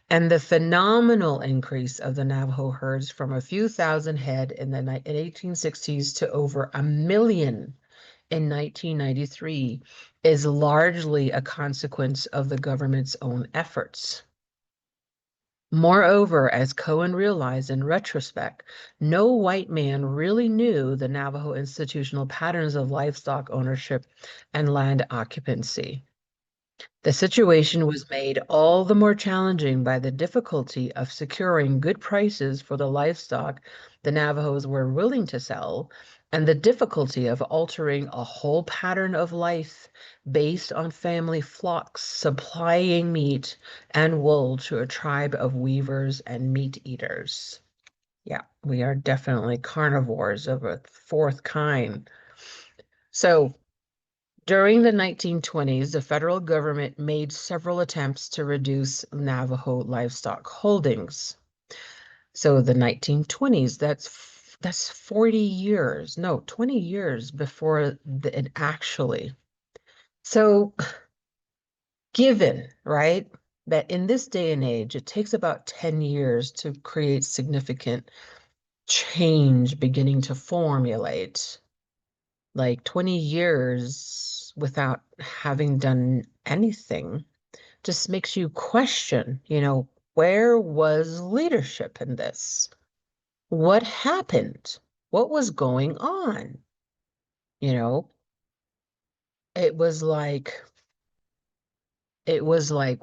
And the phenomenal increase of the Navajo herds from a few thousand head in the 1860s to over 1 million in 1993 is largely a consequence of the government's own efforts. Moreover, as Cohen realized in retrospect, no white man really knew the Navajo institutional patterns of livestock ownership and land occupancy. The situation was made all the more challenging by the difficulty of securing good prices for the livestock the Navajos were willing to sell, and the difficulty of altering a whole pattern of life based on family flocks supplying meat and wool to a tribe of weavers and meat eaters. Yeah, we are definitely carnivores of a fourth kind. So, during the 1920s, the federal government made several attempts to reduce Navajo livestock holdings. So the 1920s, that's 40 years, no, 20 years before it actually. So given, right, that in this day and age, it takes about 10 years to create significant change beginning to formulate, like 20 years without having done anything just makes you question, where was leadership in this? What happened? What was going on? You know, it was like,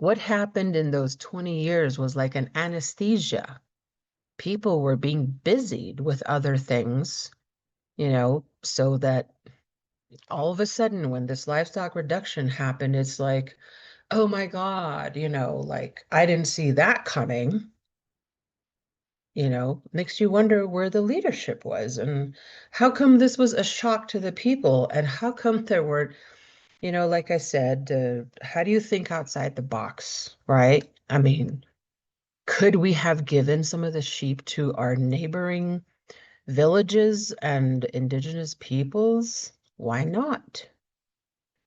what happened in those 20 years was like an anesthesia. People were being busied with other things, so that all of a sudden when this livestock reduction happened, it's like, oh my God, like I didn't see that coming. Makes you wonder where the leadership was and how come this was a shock to the people and how come there were, like I said, how do you think outside the box, right? I mean, Could we have given some of the sheep to our neighboring villages and indigenous peoples? Why not?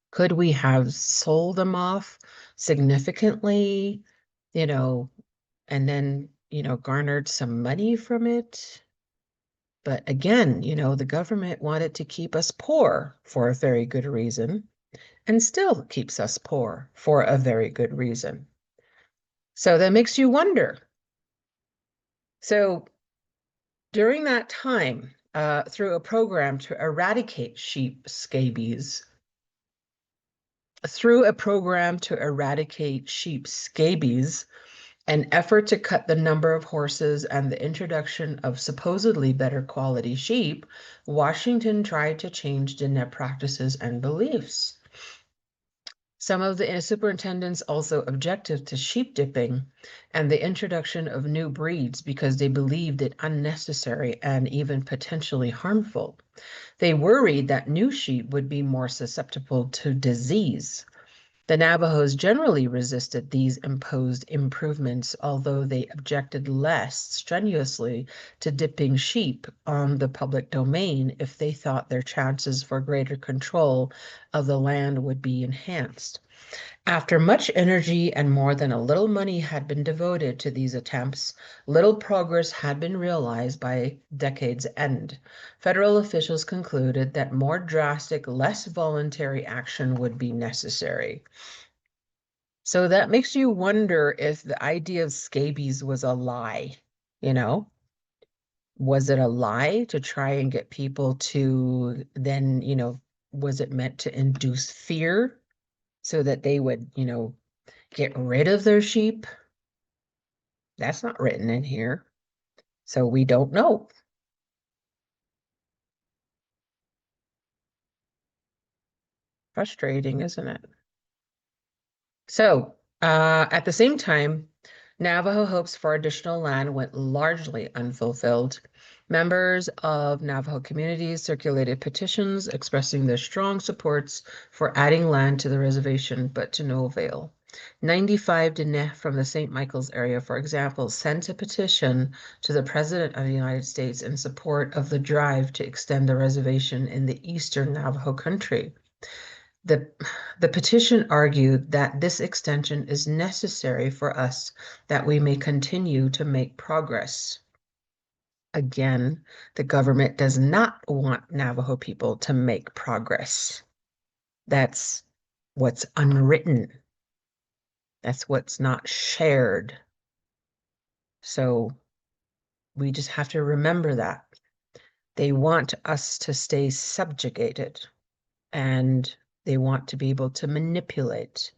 Could we have sold them off significantly, you know, and then, garnered some money from it? But again, the government wanted to keep us poor for a very good reason and still keeps us poor for a very good reason. So that makes you wonder. So during that time, through a program to eradicate sheep scabies, an effort to cut the number of horses and the introduction of supposedly better quality sheep, Washington tried to change genetic practices and beliefs. Some of the superintendents also objected to sheep dipping and the introduction of new breeds because they believed it unnecessary and even potentially harmful. They worried that new sheep would be more susceptible to disease. The Navajos generally resisted these imposed improvements, although they objected less strenuously to dipping sheep on the public domain if they thought their chances for greater control of the land would be enhanced. After much energy and more than a little money had been devoted to these attempts, little progress had been realized by decade's end. Federal officials concluded that more drastic, less voluntary action would be necessary. So that makes you wonder if the idea of scabies was a lie, you know? Was it a lie to try and get people to then, was it meant to induce fear so that they would, get rid of their sheep? That's not written in here. So we don't know. Frustrating, isn't it? So, at the same time, Navajo hopes for additional land went largely unfulfilled. Members of Navajo communities circulated petitions expressing their strong supports for adding land to the reservation, but to no avail. 95 Diné from the St. Michael's area, for example, sent a petition to the President of the United States in support of the drive to extend the reservation in the eastern Navajo country. The, the petition argued that this extension is necessary for us that we may continue to make progress. Again, the government does not want Navajo people to make progress. That's what's unwritten. That's what's not shared. So we just have to remember that. They want us to stay subjugated and they want to be able to manipulate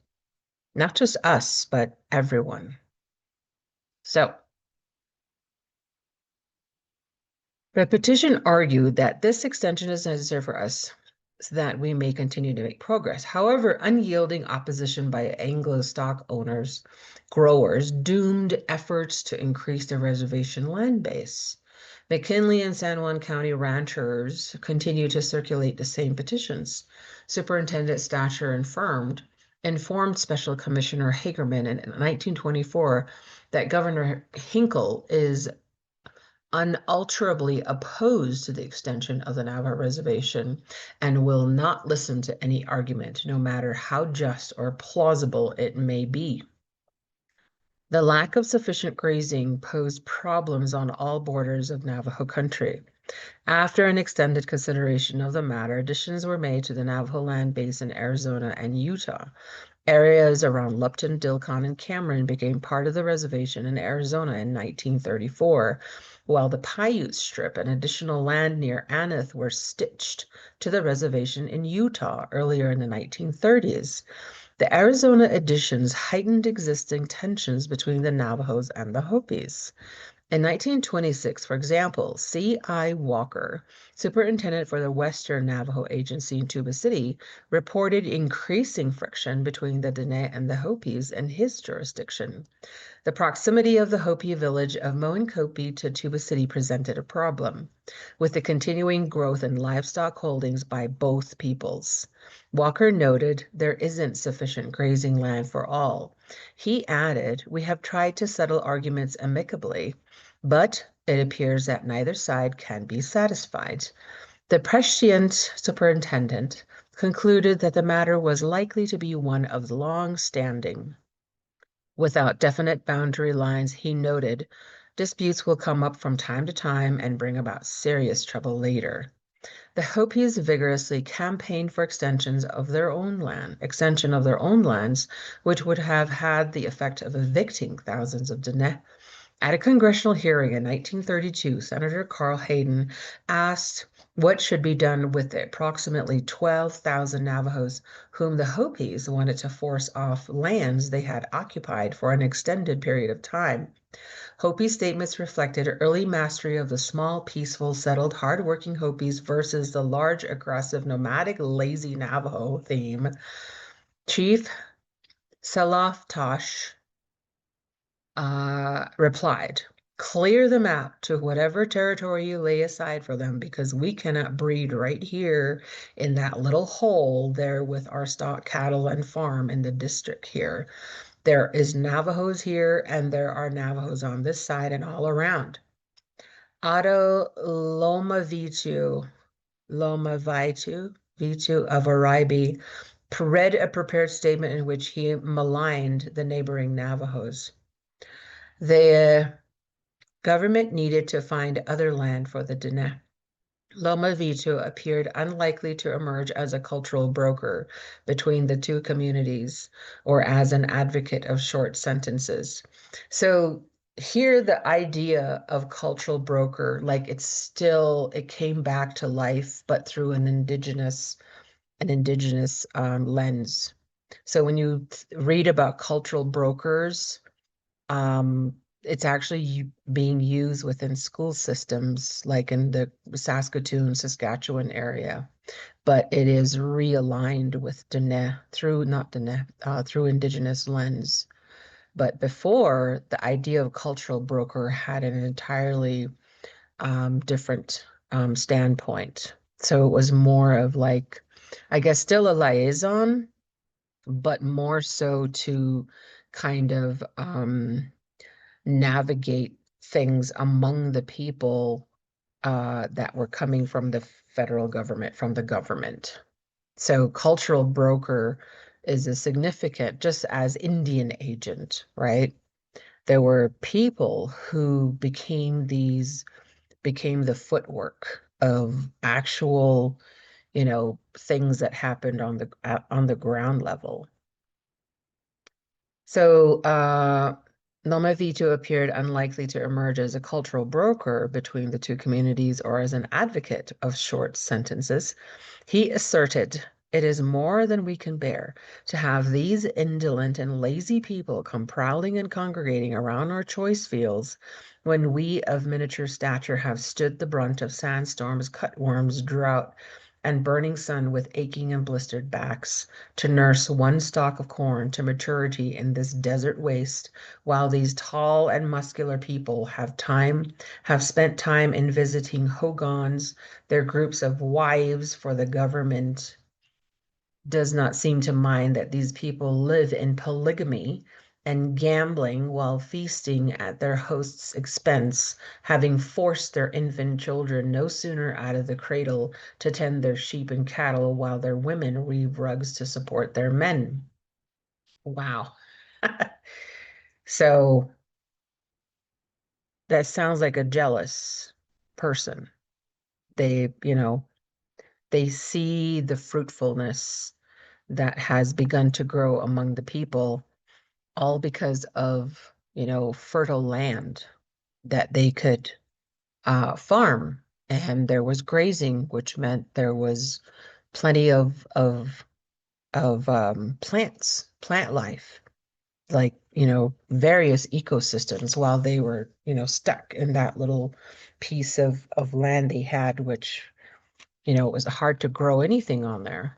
not just us, but everyone. So the petition argued that this extension is necessary for us so that we may continue to make progress. However, unyielding opposition by Anglo stock owners, growers, doomed efforts to increase the reservation land base. McKinley and San Juan County ranchers continue to circulate the same petitions. Superintendent Stacher informed Special Commissioner Hagerman in 1924 that Governor Hinkle is unalterably opposed to the extension of the Navajo Reservation and will not listen to any argument, no matter how just or plausible it may be. The lack of sufficient grazing posed problems on all borders of Navajo country. After an extended consideration of the matter, additions were made to the Navajo land base in Arizona and Utah. Areas around Lupton, Dilcon, and Cameron became part of the reservation in Arizona in 1934, while the Paiute Strip and additional land near Aneth were stitched to the reservation in Utah earlier in the 1930s. The Arizona additions heightened existing tensions between the Navajos and the Hopis. In 1926, for example, C.I. Walker, superintendent for the Western Navajo Agency in Tuba City, reported increasing friction between the Dene and the Hopis in his jurisdiction. The proximity of the Hopi village of Moenkopi to Tuba City presented a problem, with the continuing growth in livestock holdings by both peoples. Walker noted there isn't sufficient grazing land for all. He added, "We have tried to settle arguments amicably, but it appears that neither side can be satisfied." The prescient superintendent concluded that the matter was likely to be one of long standing. Without definite boundary lines, he noted, disputes will come up from time to time and bring about serious trouble later. The Hopis vigorously campaigned for extension of their own lands, which would have had the effect of evicting thousands of Diné. At a congressional hearing in 1932, Senator Carl Hayden asked what should be done with the approximately 12,000 Navajos whom the Hopis wanted to force off lands they had occupied for an extended period of time. Hopi statements reflected early mastery of the small, peaceful, settled, hardworking Hopis versus the large, aggressive, nomadic, lazy Navajo theme. Chief Salaftosh replied, "Clear them out to whatever territory you lay aside for them because we cannot breed right here in that little hole there with our stock cattle and farm in the district here. There is Navajos here and there are Navajos on this side and all around." Otto Vitu of Aribe read a prepared statement in which he maligned the neighboring Navajos. The government needed to find other land for the Diné. Loma Vitu appeared unlikely to emerge as a cultural broker between the two communities or as an advocate of short sentences. So here the idea of cultural broker, like it came back to life, but through an indigenous lens. So when you read about cultural brokers, um, it's actually being used within school systems, like in the Saskatoon, Saskatchewan area, but it is realigned with Dene through, not Dene, through Indigenous lens. But before, the idea of cultural broker had an entirely different standpoint. So it was more of like, I guess, still a liaison, but more so to kind of navigate things among the people that were coming from the federal government, from the government. So cultural broker is a significant, just as Indian agent, right? There were people who became the footwork of actual, things that happened on the ground level. So, Nome Vito appeared unlikely to emerge as a cultural broker between the two communities or as an advocate of short sentences. He asserted, "It is more than we can bear to have these indolent and lazy people come prowling and congregating around our choice fields when we of miniature stature have stood the brunt of sandstorms, cutworms, drought, and burning sun with aching and blistered backs, to nurse one stalk of corn to maturity in this desert waste, while these tall and muscular people have spent time in visiting hogans, their groups of wives, for the government does not seem to mind that these people live in polygamy and gambling while feasting at their host's expense, having forced their infant children no sooner out of the cradle to tend their sheep and cattle while their women weave rugs to support their men." Wow. So that sounds like a jealous person. They see the fruitfulness that has begun to grow among the people, all because of, fertile land that they could farm. And there was grazing, which meant there was plenty of plant life, like, various ecosystems while they were, stuck in that little piece of land they had, which it was hard to grow anything on there.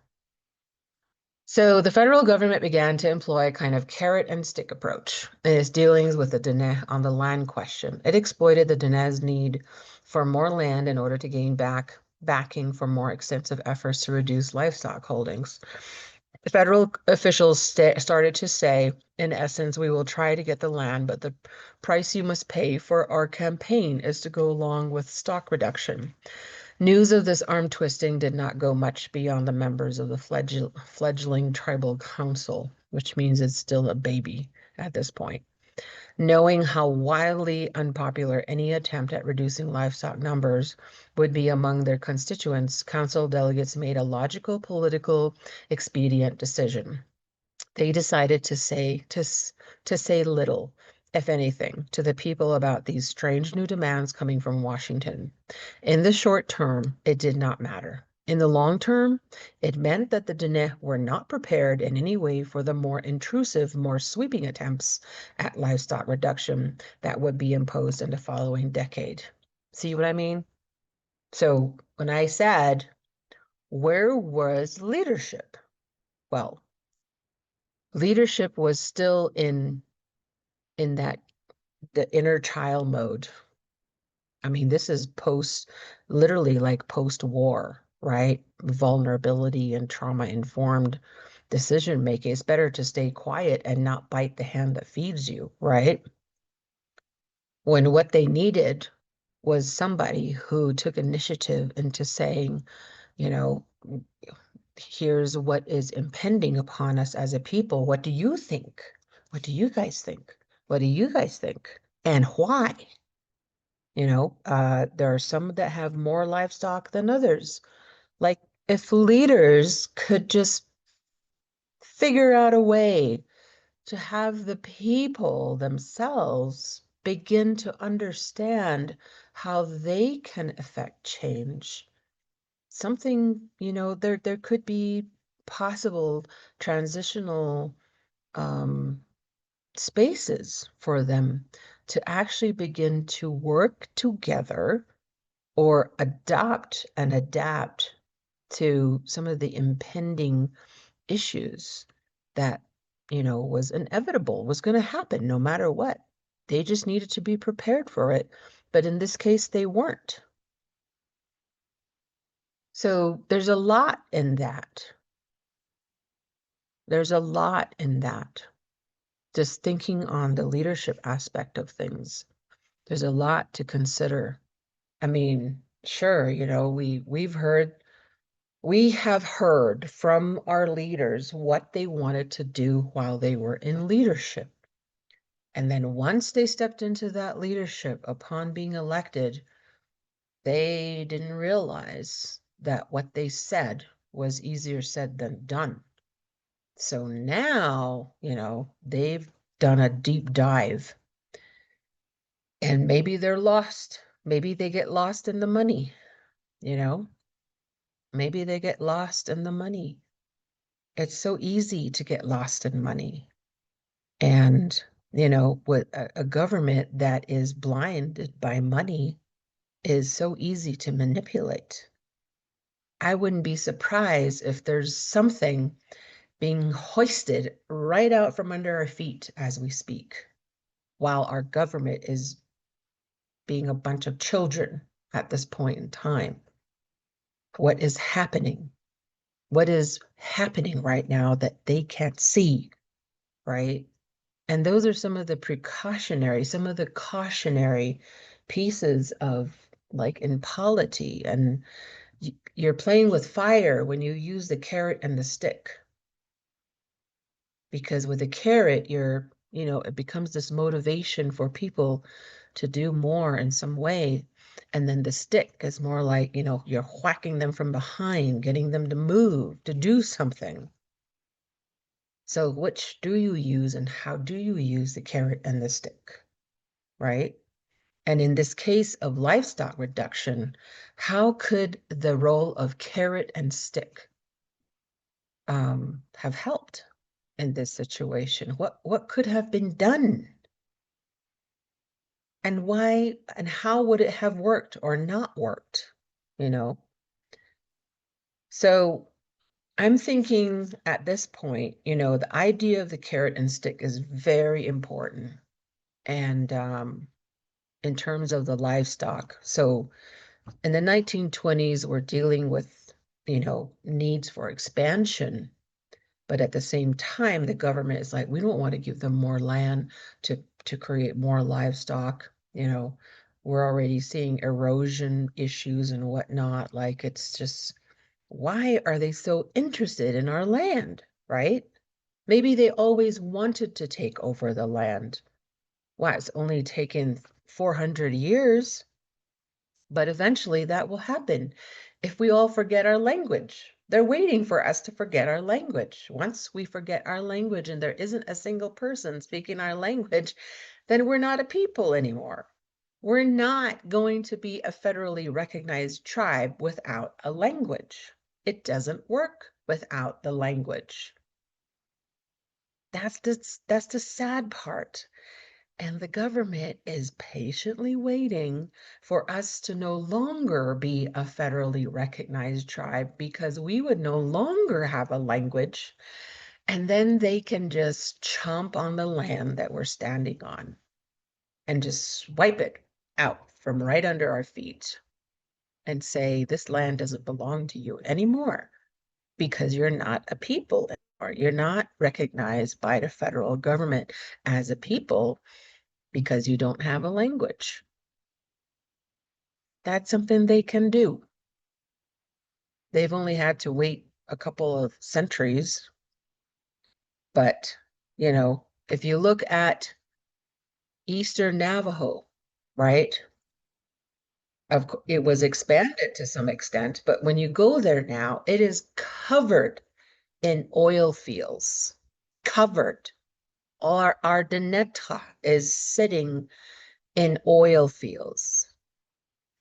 So the federal government began to employ a kind of carrot and stick approach in its dealings with the Diné on the land question. It exploited the Diné's need for more land in order to gain backing for more extensive efforts to reduce livestock holdings. The federal officials started to say, in essence, we will try to get the land, but the price you must pay for our campaign is to go along with stock reduction. News of this arm twisting did not go much beyond the members of the fledgling tribal council, which means it's still a baby at this point. Knowing how wildly unpopular any attempt at reducing livestock numbers would be among their constituents, council delegates made a logical political expedient decision. They decided to say little, if anything, to the people about these strange new demands coming from Washington. In the short term, it did not matter. In the long term, it meant that the Diné were not prepared in any way for the more intrusive, more sweeping attempts at livestock reduction that would be imposed in the following decade. See what I mean? So when I said, where was leadership? Well, leadership was still in that the inner child mode. I mean, this is literally like post-war, right? Vulnerability and trauma-informed decision making. It's better to stay quiet and not bite the hand that feeds you, right? When what they needed was somebody who took initiative into saying, you know, here's what is impending upon us as a people. What do you think? What do you guys think? What do you guys think? And why? There are some that have more livestock than others. Like, if leaders could just figure out a way to have the people themselves begin to understand how they can affect change. Something, there could be possible transitional um, spaces for them to actually begin to work together or adopt and adapt to some of the impending issues that, was inevitable, was going to happen no matter what. They just needed to be prepared for it. But in this case, they weren't. So there's a lot in that. There's a lot in that. Just thinking on the leadership aspect of things, there's a lot to consider. I mean, sure, we have heard from our leaders what they wanted to do while they were in leadership. And then once they stepped into that leadership upon being elected, they didn't realize that what they said was easier said than done. So now, they've done a deep dive and maybe they're lost. Maybe they get lost in the money, you know? Maybe they get lost in the money. It's so easy to get lost in money. And, with a government that is blinded by money is so easy to manipulate. I wouldn't be surprised if there's something being hoisted right out from under our feet as we speak, while our government is being a bunch of children at this point in time. What is happening? What is happening right now that they can't see, right? And those are some of the cautionary pieces of like in polity. And you're playing with fire when you use the carrot and the stick. Because with the carrot, it becomes this motivation for people to do more in some way. And then the stick is more like, you're whacking them from behind, getting them to move, to do something. So which do you use and how do you use the carrot and the stick, right? And in this case of livestock reduction, how could the role of carrot and stick have helped in this situation? What could have been done? And why and how would it have worked or not worked? You know? So I'm thinking at this point, the idea of the carrot and stick is very important. And in terms of the livestock. So in the 1920s, we're dealing with, needs for expansion. But at the same time, the government is like, we don't want to give them more land to create more livestock. We're already seeing erosion issues and whatnot. Like it's just, why are they so interested in our land, right? Maybe they always wanted to take over the land. Why, it's only taken 400 years, but eventually that will happen if we all forget our language. They're waiting for us to forget our language. Once we forget our language and there isn't a single person speaking our language, then we're not a people anymore. We're not going to be a federally recognized tribe without a language. It doesn't work without the language. That's the sad part. And the government is patiently waiting for us to no longer be a federally recognized tribe because we would no longer have a language. And then they can just chomp on the land that we're standing on and just wipe it out from right under our feet and say, this land doesn't belong to you anymore because you're not a people anymore. You're not recognized by the federal government as a people because you don't have a language. That's something they can do. They've only had to wait a couple of centuries. But, if you look at Eastern Navajo, right? It was expanded to some extent, but when you go there now, it is covered in oil fields. Covered. Our Deneta is sitting in oil fields.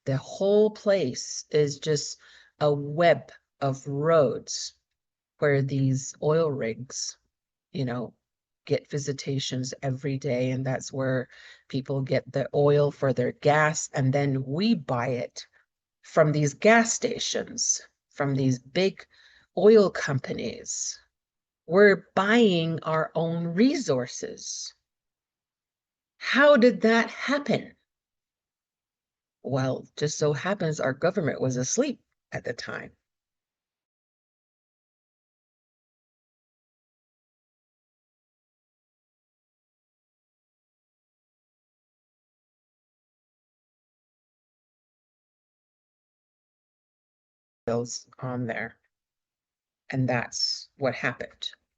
The whole place is just a web of roads where these oil rigs, you know, get visitations every day. And that's where people get the oil for their gas. And then we buy it from these gas stations, from these big oil companies. We're buying our own resources. How did that happen? Well, just so happens our government was asleep at the time. Bills on there. And that's what happened.